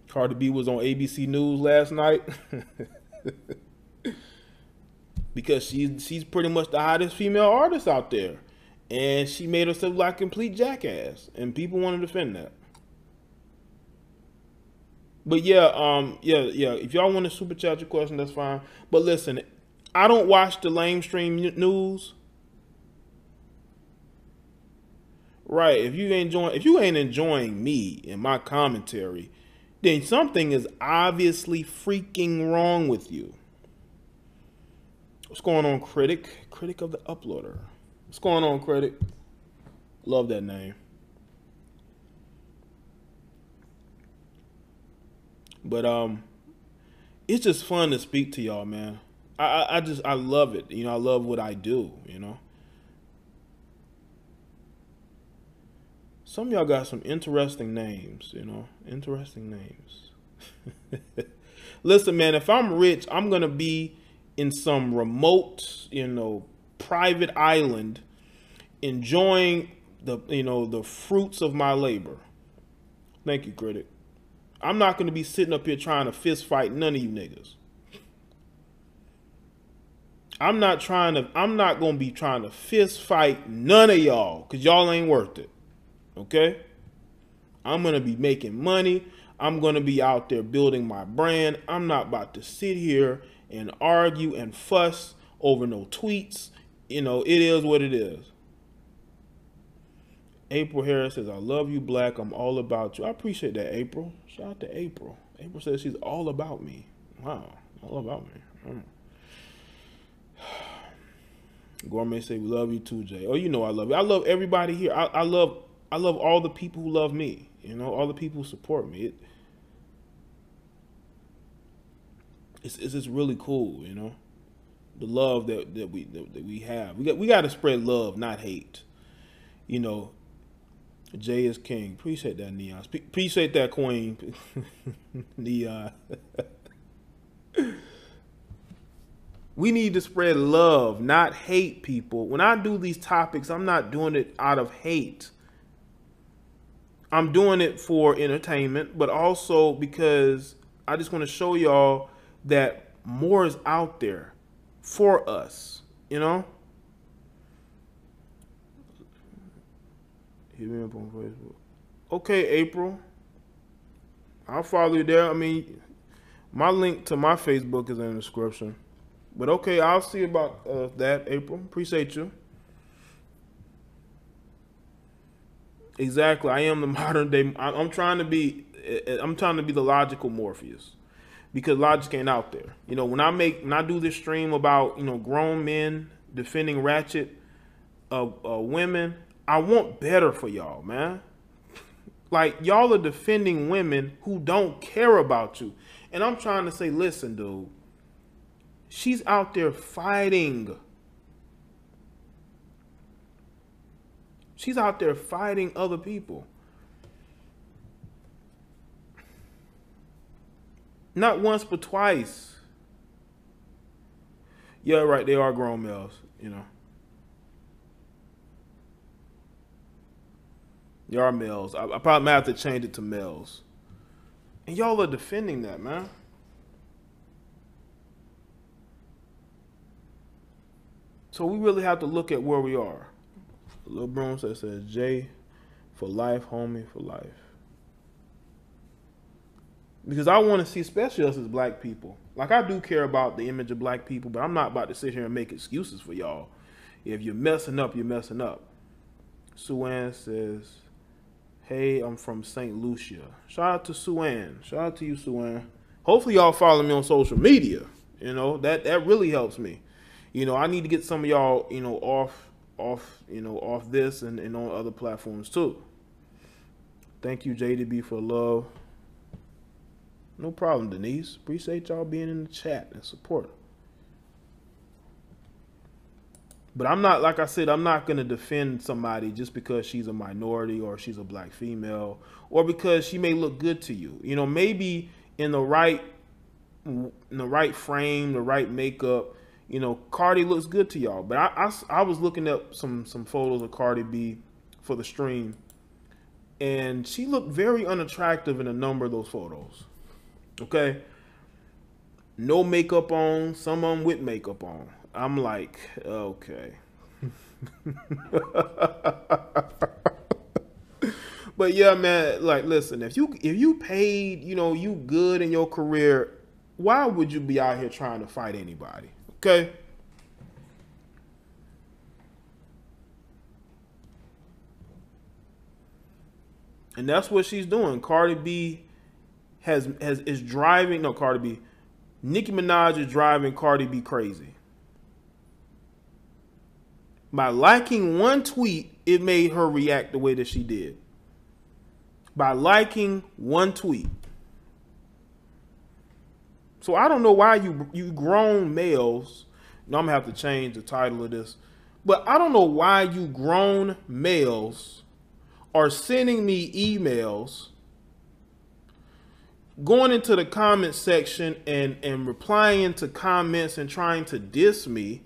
Cardi B was on ABC News last night because she's pretty much the hottest female artist out there. And she made herself like a complete jackass. And people want to defend that. But yeah. If y'all want to super chat your question, that's fine. But listen, I don't watch the Livestream news. Right. If you ain't enjoying me and my commentary, then something is obviously freaking wrong with you. What's going on, Critic? Critic of the Uploader. What's going on, Critic? Love that name. But it's just fun to speak to y'all, man. I love it. I love what I do, Some of y'all got some interesting names, interesting names. Listen, man, if I'm rich, I'm going to be in some remote, private island enjoying the fruits of my labor. Thank you, Critic. I'm not going to be sitting up here trying to fist fight none of you niggas. I'm not going to be trying to fist fight none of y'all because y'all ain't worth it. Okay? I'm going to be making money. I'm going to be out there building my brand. I'm not about to sit here and argue and fuss over no tweets. It is what it is. April Harris says, I love you, Black. I'm all about you. I appreciate that, April. Shout out to April. April says she's all about me. Wow. All about me. Gourmet say, we love you too, Jay. Oh, I love you. I love everybody here. I love all the people who love me. All the people who support me. It's just really cool, the love that we have. We got to spread love, not hate. Jay is king. Appreciate that, Neon. Appreciate that, Queen. Neon. We need to spread love, not hate, people. When I do these topics, I'm not doing it out of hate. I'm doing it for entertainment, but also because I just want to show y'all that more is out there for us, you know? Hit me up on Facebook. Okay, April. I'll follow you there. I mean, my link to my Facebook is in the description. But okay, I'll see about that, April. Appreciate you. Exactly. I am the modern day. I'm trying to be. I'm trying to be the logical Morpheus, because logic ain't out there. You know, when I do this stream about grown men defending ratchet women, I want better for y'all, man. Like, y'all are defending women who don't care about you, and I'm trying to say, listen, dude. She's out there fighting. She's out there fighting other people. Not once, but twice. Yeah, right. They are grown males, you know. They are males. I probably might have to change it to males. And y'all are defending that, man. So we really have to look at where we are. Lil Bruce that says Jay for life, homie, for life. Because I want to see, especially us as black people. Like, I do care about the image of black people, but I'm not about to sit here and make excuses for y'all. If you're messing up, you're messing up. Suan says, hey, I'm from St. Lucia. Shout out to Suan. Shout out to you, Suan. Hopefully y'all follow me on social media. You know, that really helps me. You know, I need to get some of y'all, off this and on other platforms too. Thank you, JDB, for love. No problem, Denise. Appreciate y'all being in the chat and support. But I'm not, like I said, I'm not going to defend somebody just because she's a minority or she's a black female or because she may look good to you. You know, maybe in the right frame, the right makeup, Cardi looks good to y'all. But I was looking up some photos of Cardi B for the stream, and she looked very unattractive in a number of those photos. Okay? No makeup on, some of them with makeup on. I'm like, okay. But yeah, man, like, listen, if you paid, you good in your career, why would you be out here trying to fight anybody? Okay? And that's what she's doing. Cardi B is driving, no, Cardi B. Nicki Minaj is driving Cardi B crazy. By liking one tweet, it made her react the way that she did. By liking one tweet. So I don't know why you grown males, I'm gonna have to change the title of this, but I don't know why you grown males are sending me emails, going into the comment section and replying to comments and trying to diss me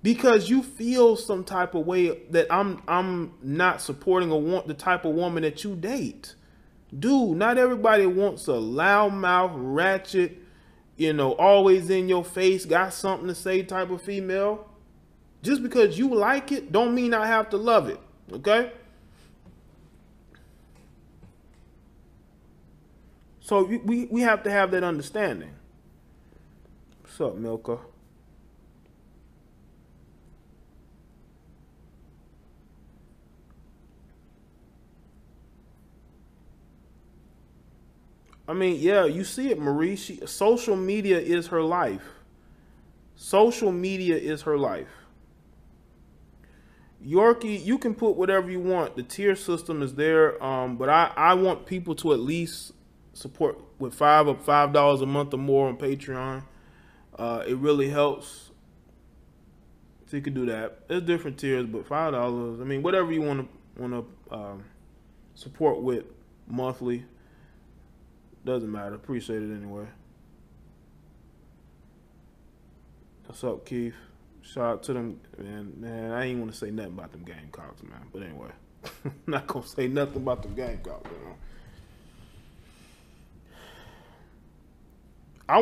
because you feel some type of way that I'm not supporting the type of woman that you date. Dude, not everybody wants a loudmouth, ratchet, always in your face, got something to say type of female. Just because you like it don't mean I have to love it, okay? So we have to have that understanding. What's up, Milka? I mean, yeah, you see it, Marie. Social media is her life. Social media is her life. Yorkie, you can put whatever you want. The tier system is there, but I want people to at least support with $5 a month or more on Patreon. It really helps. So you can do that. There's different tiers, but $5. I mean, whatever you want to support with monthly. Doesn't matter. Appreciate it anyway. What's up, Keith? Shout out to them. Man, I ain't want to say nothing about them Gamecocks, man. But anyway. I'm not gonna say nothing about the Gamecock, I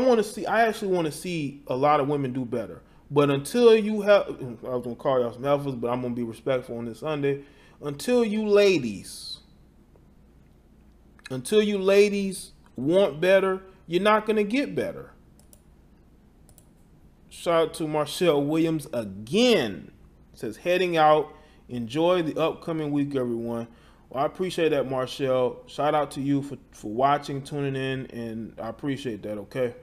actually want to see a lot of women do better. But until you have, I was gonna call y'all some alphas, but I'm gonna be respectful on this Sunday. Until you ladies want better, you're not gonna get better. Shout out to Marshall Williams again. Says heading out. Enjoy the upcoming week, everyone. Well, I appreciate that, Marshall. Shout out to you for watching, tuning in, and I appreciate that, okay?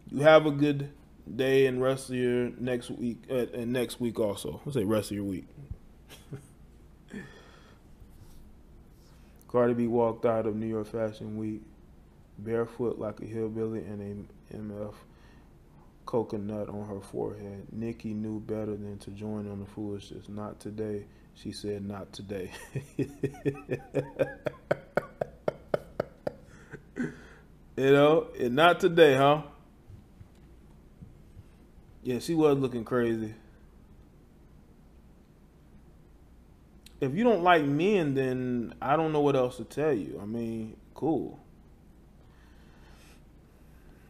You have a good day and rest of your next week, and next week also. I'll say rest of your week. Cardi B walked out of New York Fashion Week barefoot like a hillbilly and a MF coconut on her forehead. Nicki knew better than to join on the foolishness. Not today. She said not today. You know, and not today, huh? Yeah, she was looking crazy. If you don't like men, then I don't know what else to tell you. I mean, cool.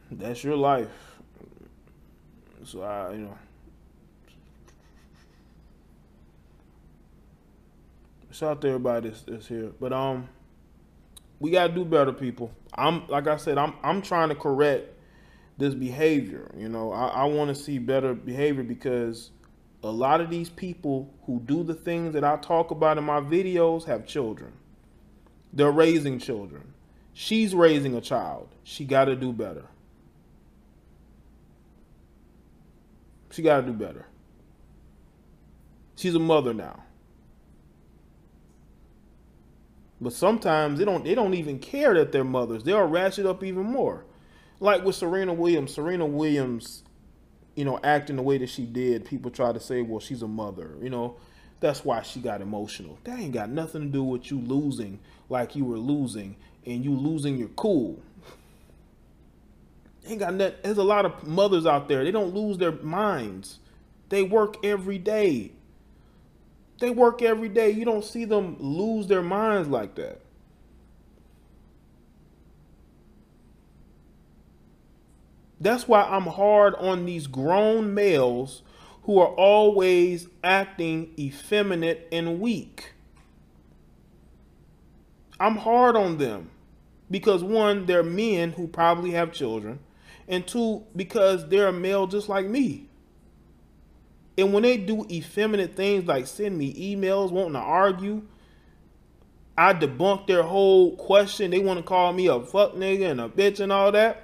That's your life. So you know. Shout out to everybody that's here. But we gotta do better, people. Like I said, I'm trying to correct this behavior. You know, I want to see better behavior because a lot of these people who do the things that I talk about in my videos have children. They're raising children. She's raising a child. She got to do better. She got to do better. She's a mother now. But sometimes they don't even care that they're mothers. They'll ratchet up even more. Like with Serena Williams. Serena Williams, you know, acting the way that she did, people try to say, well, she's a mother. You know, that's why she got emotional. That ain't got nothing to do with you losing like you were losing and you losing your cool. Ain't got nothing. There's a lot of mothers out there. They don't lose their minds. They work every day. They work every day. You don't see them lose their minds like that. That's why I'm hard on these grown males who are always acting effeminate and weak. I'm hard on them because one, they're men who probably have children, and two, because they're a male just like me. And when they do effeminate things like send me emails wanting to argue, I debunk their whole question. They want to call me a fuck nigga and a bitch and all that.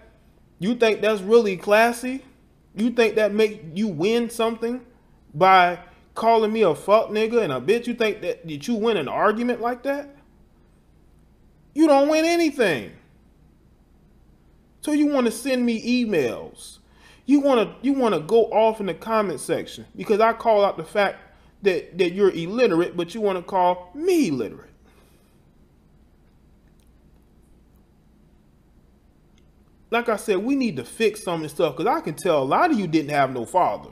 You think that's really classy? You think that make you win something by calling me a fuck nigga and a bitch? You think that you win an argument like that? You don't win anything. So you want to send me emails. You want to go off in the comment section because I call out the fact that you're illiterate, but you want to call me illiterate. Like I said, we need to fix some of this stuff because I can tell a lot of you didn't have no father.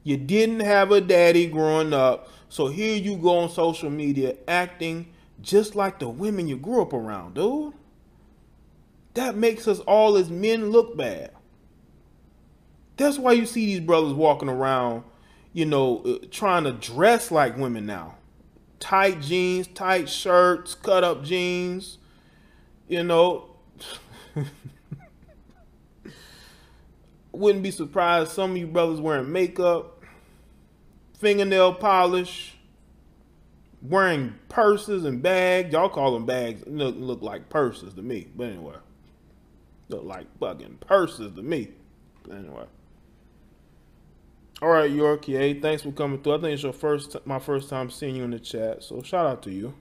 You didn't have a daddy growing up. So here you go on social media acting just like the women you grew up around, dude. That makes us all as men look bad. That's why you see these brothers walking around, you know, trying to dress like women now. Tight jeans, tight shirts, cut up jeans, you know. Wouldn't be surprised some of you brothers wearing makeup, fingernail polish, wearing purses and bags. Y'all call them bags. Look like purses to me. But anyway, look like fucking purses to me. But anyway. All right, Yorkie, thanks for coming through. I think it's my first time seeing you in the chat, so shout out to you.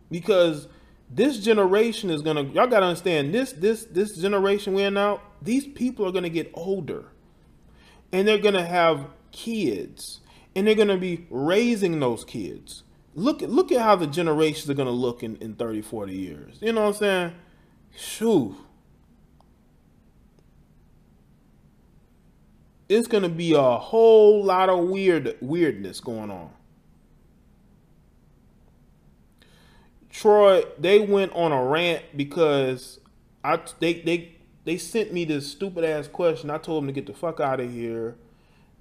Because this generation is gonna, y'all gotta understand, this generation we're in now, these people are gonna get older, and they're gonna have kids, and they're gonna be raising those kids. Look at how the generations are gonna look in 30, 40 years. You know what I'm saying? Shoo. it's gonna be a whole lot of weirdness going on. Troy, they went on a rant because they sent me this stupid ass question. I told them to get the fuck out of here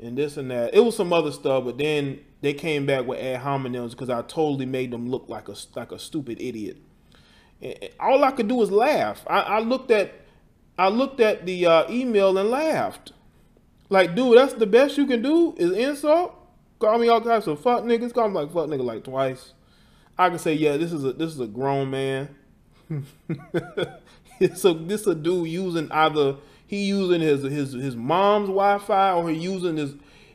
and this and that. It was some other stuff, but then they came back with ad hominems because I totally made them look like a stupid idiot. And all I could do was laugh. I looked at the email and laughed. Like, dude, that's the best you can do is insult? Call me all types of fuck niggas. Call me like fuck nigga like twice. I can say, yeah, this is a grown man. This a dude using either he using his mom's Wi-Fi or he using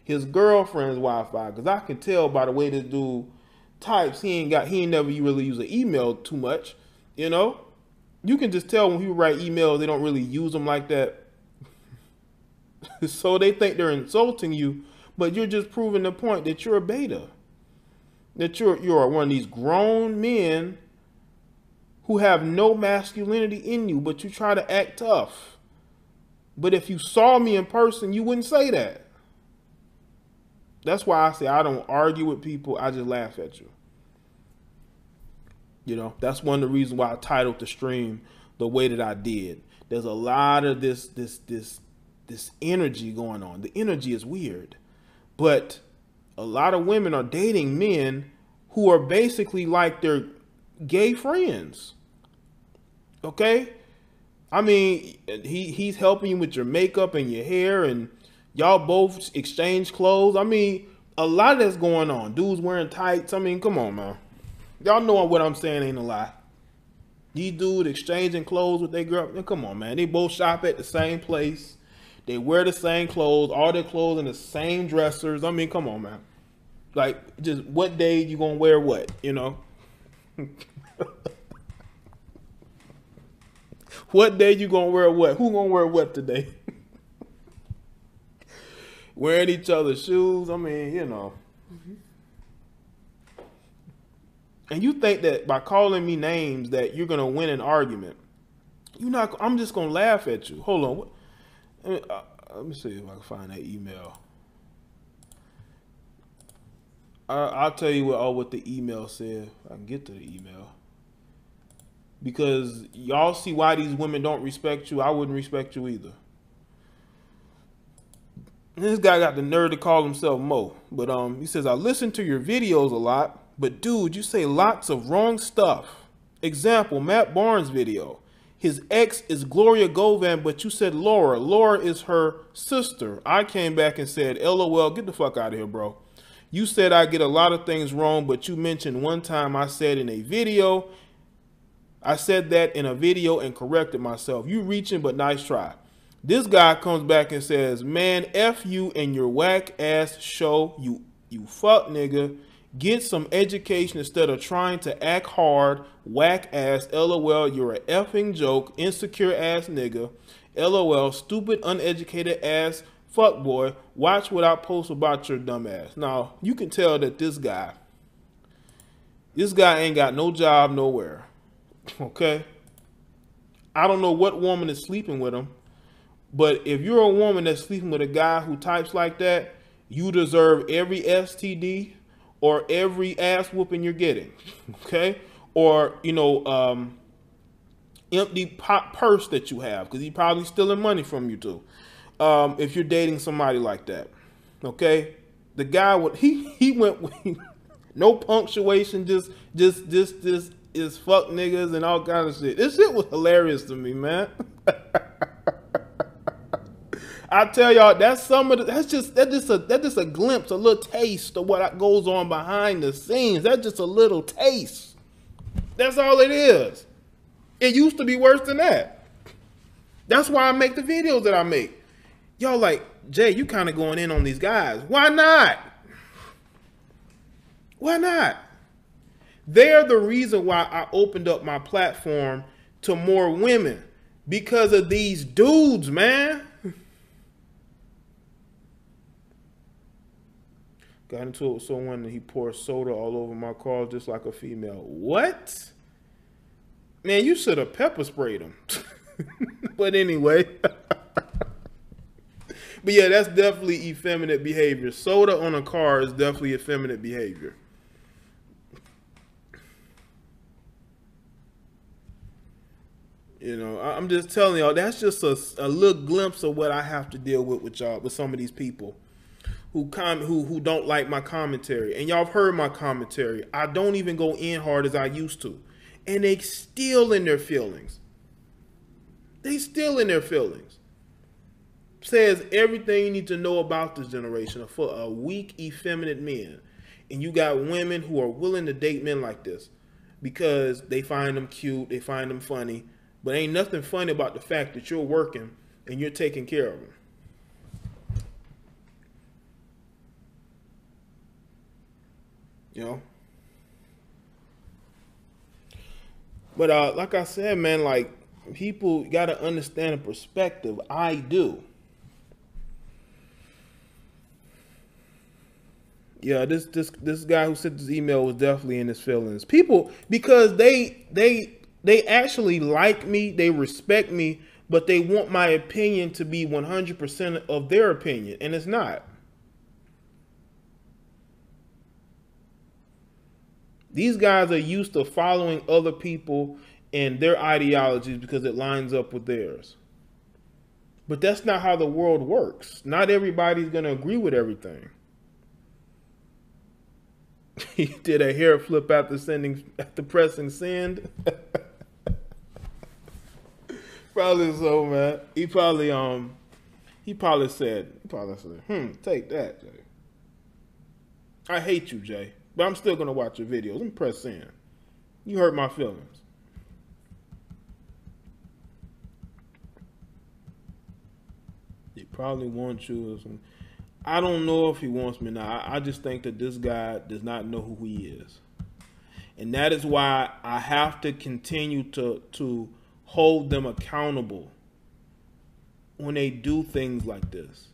his girlfriend's Wi-Fi. Cause I can tell by the way this dude types, he ain't never really use an email too much. You know, you can just tell when people write emails, they don't really use them like that. So they think they're insulting you, but you're just proving the point that you're a beta. That you're one of these grown men who have no masculinity in you, but you try to act tough. But if you saw me in person, you wouldn't say that. That's why I say I don't argue with people. I just laugh at you. You know, that's one of the reasons why I titled the stream the way that I did. There's a lot of this energy going on. The energy is weird, but a lot of women are dating men who are basically like their gay friends. Okay? I mean, he's helping you with your makeup and your hair, and y'all both exchange clothes. I mean, a lot of that's going on. Dudes wearing tights. I mean, come on, man. Y'all know what I'm saying ain't a lie. These dudes exchanging clothes with their girl. Come on, man. They both shop at the same place. They wear the same clothes. All their clothes in the same dressers. I mean, come on, man. Like, just what day you gonna wear what, you know? What day you gonna wear what? Who gonna wear what today? Wearing each other's shoes. I mean, you know. And you think that by calling me names that you're gonna win an argument. You're not. I'm just gonna laugh at you. Hold on. Let me see if I can find that email. I'll tell you what the email said. I can get to the email. Because y'all see why these women don't respect you. I wouldn't respect you either. This guy got the nerve to call himself Mo. But he says, I listen to your videos a lot, but dude, you say lots of wrong stuff. Example, Matt Barnes' video. His ex is Gloria Govan, but you said Laura. Laura is her sister. I came back and said, LOL, get the fuck out of here, bro. You said I get a lot of things wrong, but you mentioned one time I said in a video, I said that in a video and corrected myself. You reaching, but nice try. This guy comes back and says, man, F you and your whack ass show, you fuck nigga. Get some education instead of trying to act hard, whack ass, LOL, you're a effing joke, insecure ass nigga, LOL, stupid, uneducated ass, fuck boy, watch what I post about your dumb ass. Now, you can tell that this guy ain't got no job nowhere, okay? I don't know what woman is sleeping with him, but if you're a woman that's sleeping with a guy who types like that, you deserve every STD or every ass whooping you're getting, okay? Or, you know, empty purse that you have, because he's probably stealing money from you too. If you're dating somebody like that, okay? The guy he went with no punctuation, just is fuck niggas and all kind of shit. This shit was hilarious to me, man. I tell y'all, that's just a glimpse, a little taste of what goes on behind the scenes. That's just a little taste. That's all it is. It used to be worse than that. That's why I make the videos that I make. Y'all like, Jay, you kind of going in on these guys. Why not? Why not? They're the reason why I opened up my platform to more women. Because of these dudes, man. Got into it with someone and he poured soda all over my car just like a female. What? Man, you should have pepper sprayed him. But anyway. But yeah, that's definitely effeminate behavior. Soda on a car is definitely effeminate behavior. You know, I'm just telling y'all, that's just a little glimpse of what I have to deal with y'all, with some of these people who don't like my commentary. And y'all have heard my commentary. I don't even go in hard as I used to. And they still in their feelings. They still in their feelings. Says everything you need to know about this generation for a weak, effeminate men. And you got women who are willing to date men like this because they find them cute, they find them funny. But ain't nothing funny about the fact that you're working and you're taking care of them. You know? But like I said, man, like, people got to understand the perspective. I do. Yeah, this guy who sent this email was definitely in his feelings. People, because they actually like me, they respect me, but they want my opinion to be 100% of their opinion, and it's not. These guys are used to following other people and their ideologies because it lines up with theirs. But that's not how the world works. Not everybody's going to agree with everything. He did a hair flip after pressing send. Probably so, man. He probably said, take that, Jay. I hate you, Jay, but I'm still gonna watch your videos. Let me press send. You hurt my feelings. He probably wants you or something. I don't know if he wants me now. I just think that this guy does not know who he is. And that is why I have to continue to hold them accountable when they do things like this.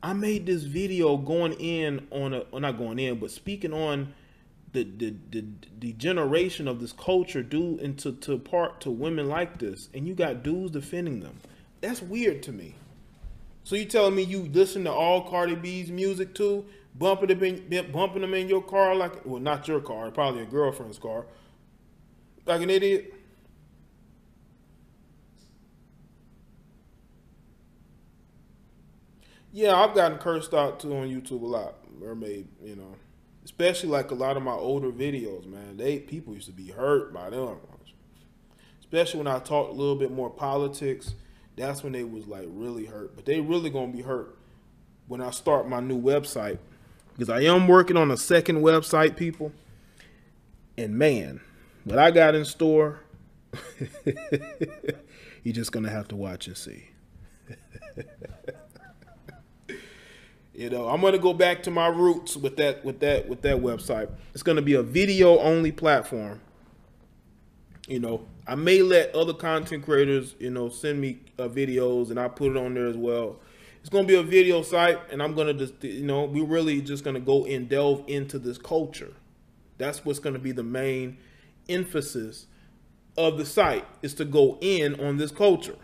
I made this video going in on not going in, but speaking on the generation of this culture due into part to women like this, and you got dudes defending them. That's weird to me. So you telling me you listen to all Cardi B's music too, bumping them in your car like, well, not your car, probably a girlfriend's car, like an idiot? Yeah, I've gotten cursed out too on YouTube a lot, Mermaid, you know. Especially like a lot of my older videos, man. People used to be hurt by them. Especially when I talked a little bit more politics. That's when they was like really hurt. But they really gonna be hurt when I start my new website. Because I am working on a second website, people. And man, what I got in store, you're just gonna have to watch and see. You know, I'm gonna go back to my roots with that website. It's gonna be a video only platform. You know, I may let other content creators, you know, send me videos and I put it on there as well. It's gonna be a video site, and I'm gonna just, you know, we're really just gonna go and delve into this culture. That's what's gonna be the main emphasis of the site, is to go in on this culture.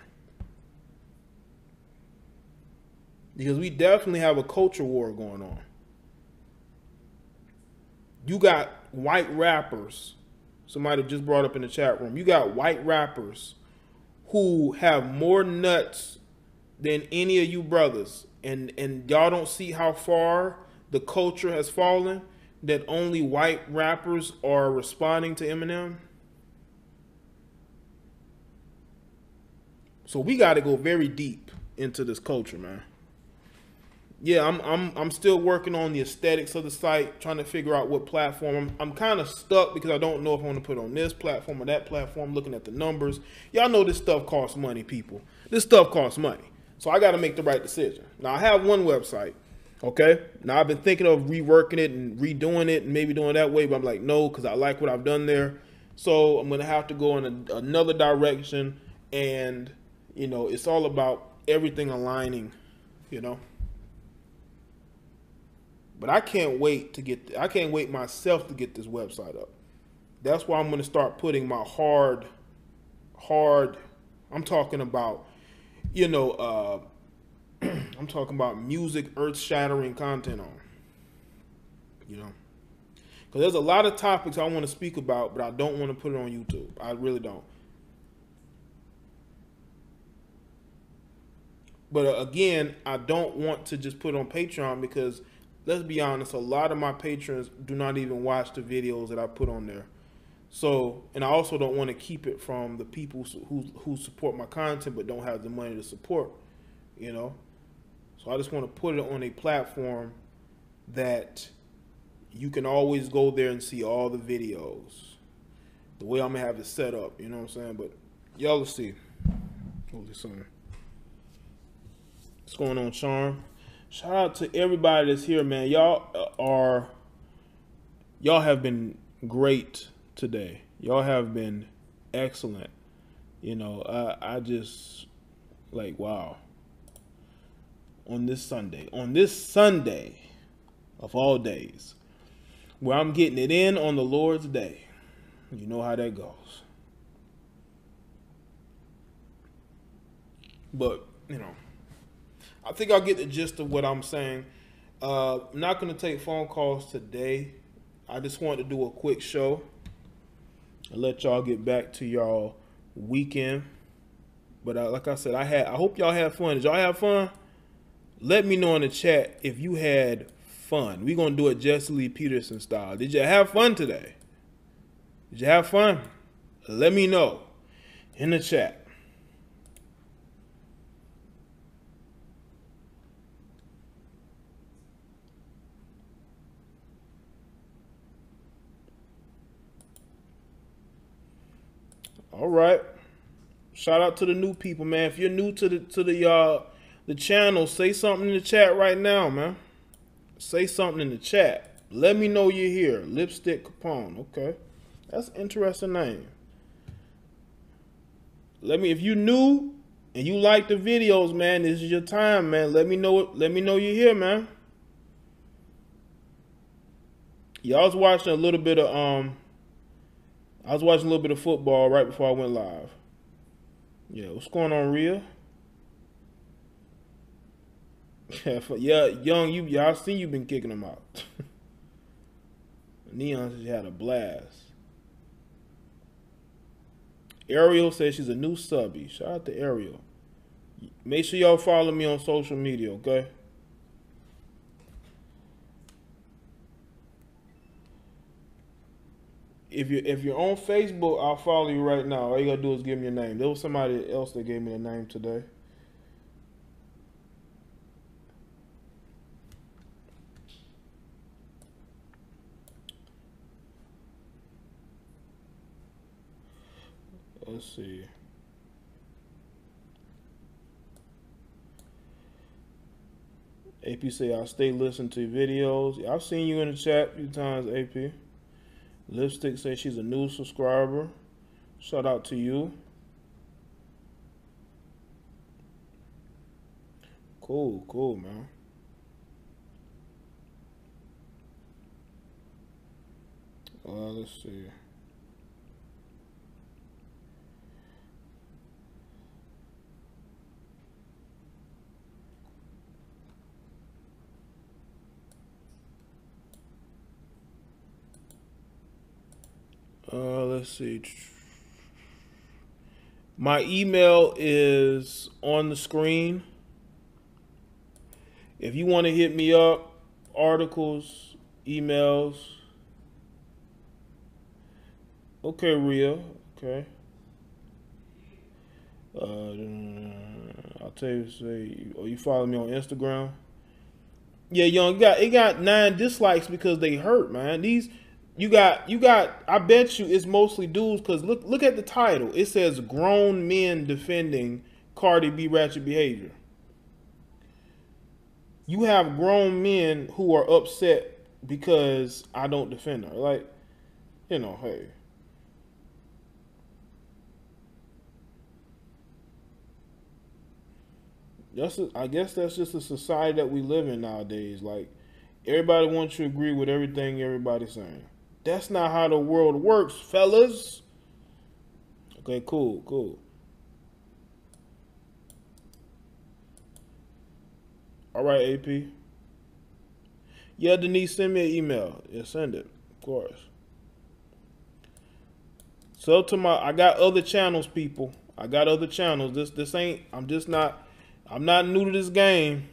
Because we definitely have a culture war going on. You got white rappers. Somebody just brought up in the chat room. You got white rappers who have more nuts than any of you brothers. And y'all don't see how far the culture has fallen, that only white rappers are responding to Eminem. So we got to go very deep into this culture, man. Yeah, I'm still working on the aesthetics of the site, trying to figure out what platform. I'm kind of stuck because I don't know if I want to put it on this platform or that platform, looking at the numbers. Y'all know this stuff costs money, people. This stuff costs money. So I got to make the right decision. Now, I have one website, okay? Now, I've been thinking of reworking it and redoing it and maybe doing it that way, but I'm like, no, because I like what I've done there. So I'm going to have to go in another direction, and, you know, it's all about everything aligning, you know? But I can't wait I can't wait myself to get this website up. That's why I'm going to start putting my hard, I'm talking about, you know, I'm talking about music earth-shattering content on. You know, because there's a lot of topics I want to speak about, but I don't want to put it on YouTube. I really don't. But again, I don't want to just put it on Patreon because, let's be honest, a lot of my patrons do not even watch the videos that I put on there. So, and I also don't want to keep it from the people who support my content but don't have the money to support, you know. So I just want to put it on a platform that you can always go there and see all the videos. The way I'm going to have it set up, you know what I'm saying? But y'all will see. Holy son. What's going on, Charm? Shout out to everybody that's here, man. Y'all have been great today. Y'all have been excellent. You know, I just, like, wow. On this Sunday of all days, where I'm getting it in on the Lord's day. You know how that goes. But, you know, I think I'll get the gist of what I'm saying. I'm not going to take phone calls today. I just want to do a quick show and let y'all get back to y'all weekend. But like I said, I hope y'all had fun. Did y'all have fun? Let me know in the chat if you had fun. We're going to do it Jesse Lee Peterson style. Did you have fun today? Did you have fun? Let me know in the chat. All right. Shout out to the new people, man. If you're new to the channel, say something in the chat right now, man. Say something in the chat. Let me know you're here. Lipstick Capone. Okay. That's an interesting name. If you're new and you like the videos, man, this is your time, man. Let me know you're here, man. Y'all was watching a little bit of I was watching a little bit of football right before I went live. Yeah, what's going on, Rhea? Yeah, Young, y'all seen you been kicking them out. Neon says she had a blast. Ariel says she's a new subby. Shout out to Ariel. Make sure y'all follow me on social media, okay? If you're on Facebook, I'll follow you right now. All you gotta do is give me your name. There was somebody else that gave me a name today. Let's see. AP say I stay listening to videos. I've seen you in the chat a few times, AP. Lipstick says she's a new subscriber. Shout out to you. Cool, man. Let's see. Let's see. My email is on the screen. If you want to hit me up, articles, emails. Okay, Rhea. Okay. I'll tell you, you follow me on Instagram? Yeah, Young, it got 9 dislikes because they hurt, man. You got, I bet you it's mostly dudes because look at the title. It says grown men defending Cardi B ratchet behavior. You have grown men who are upset because I don't defend her. Like, you know, hey. I guess that's just the society that we live in nowadays. Like, everybody wants you to agree with everything everybody's saying. That's not how the world works, fellas. Okay, cool. All right, AP. Yeah, Denise, send me an email. Yeah, send it, of course. So I got other channels, people. I got other channels. This ain't. I'm not new to this game.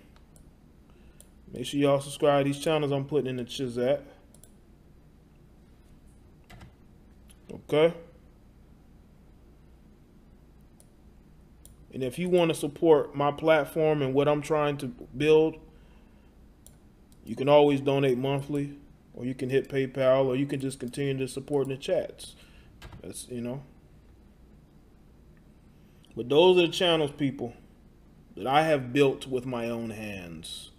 Make sure y'all subscribe to these channels I'm putting in the chat. Okay. And if you want to support my platform and what I'm trying to build, you can always donate monthly, or you can hit PayPal, or you can just continue to support in the chats. That's, you know. But those are the channels, people, that I have built with my own hands.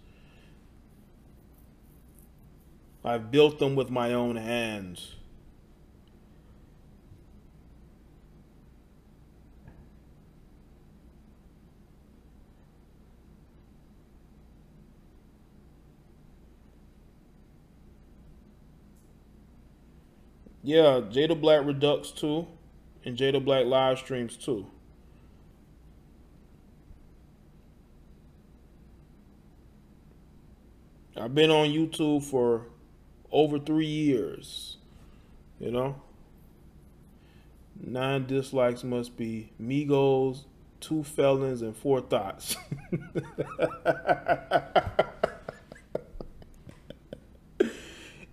I've built them with my own hands. Yeah, Jada Black Redux 2 and Jada Black Livestreams 2. I've been on YouTube for over 3 years, you know. 9 dislikes must be Migos, 2 felons, and 4 thoughts.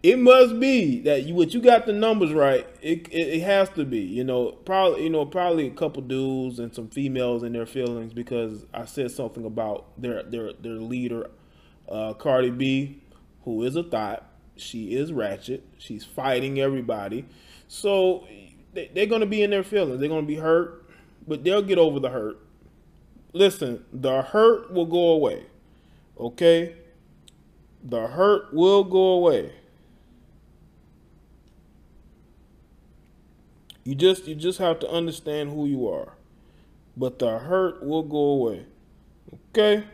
It must be that you got the numbers right. It has to be, you know, probably a couple dudes and some females in their feelings because I said something about their leader, Cardi B, who is a thought. She is ratchet. She's fighting everybody. So they're going to be in their feelings. They're going to be hurt, but they'll get over the hurt. Listen, the hurt will go away. Okay? The hurt will go away. You just have to understand who you are. But the hurt will go away. Okay?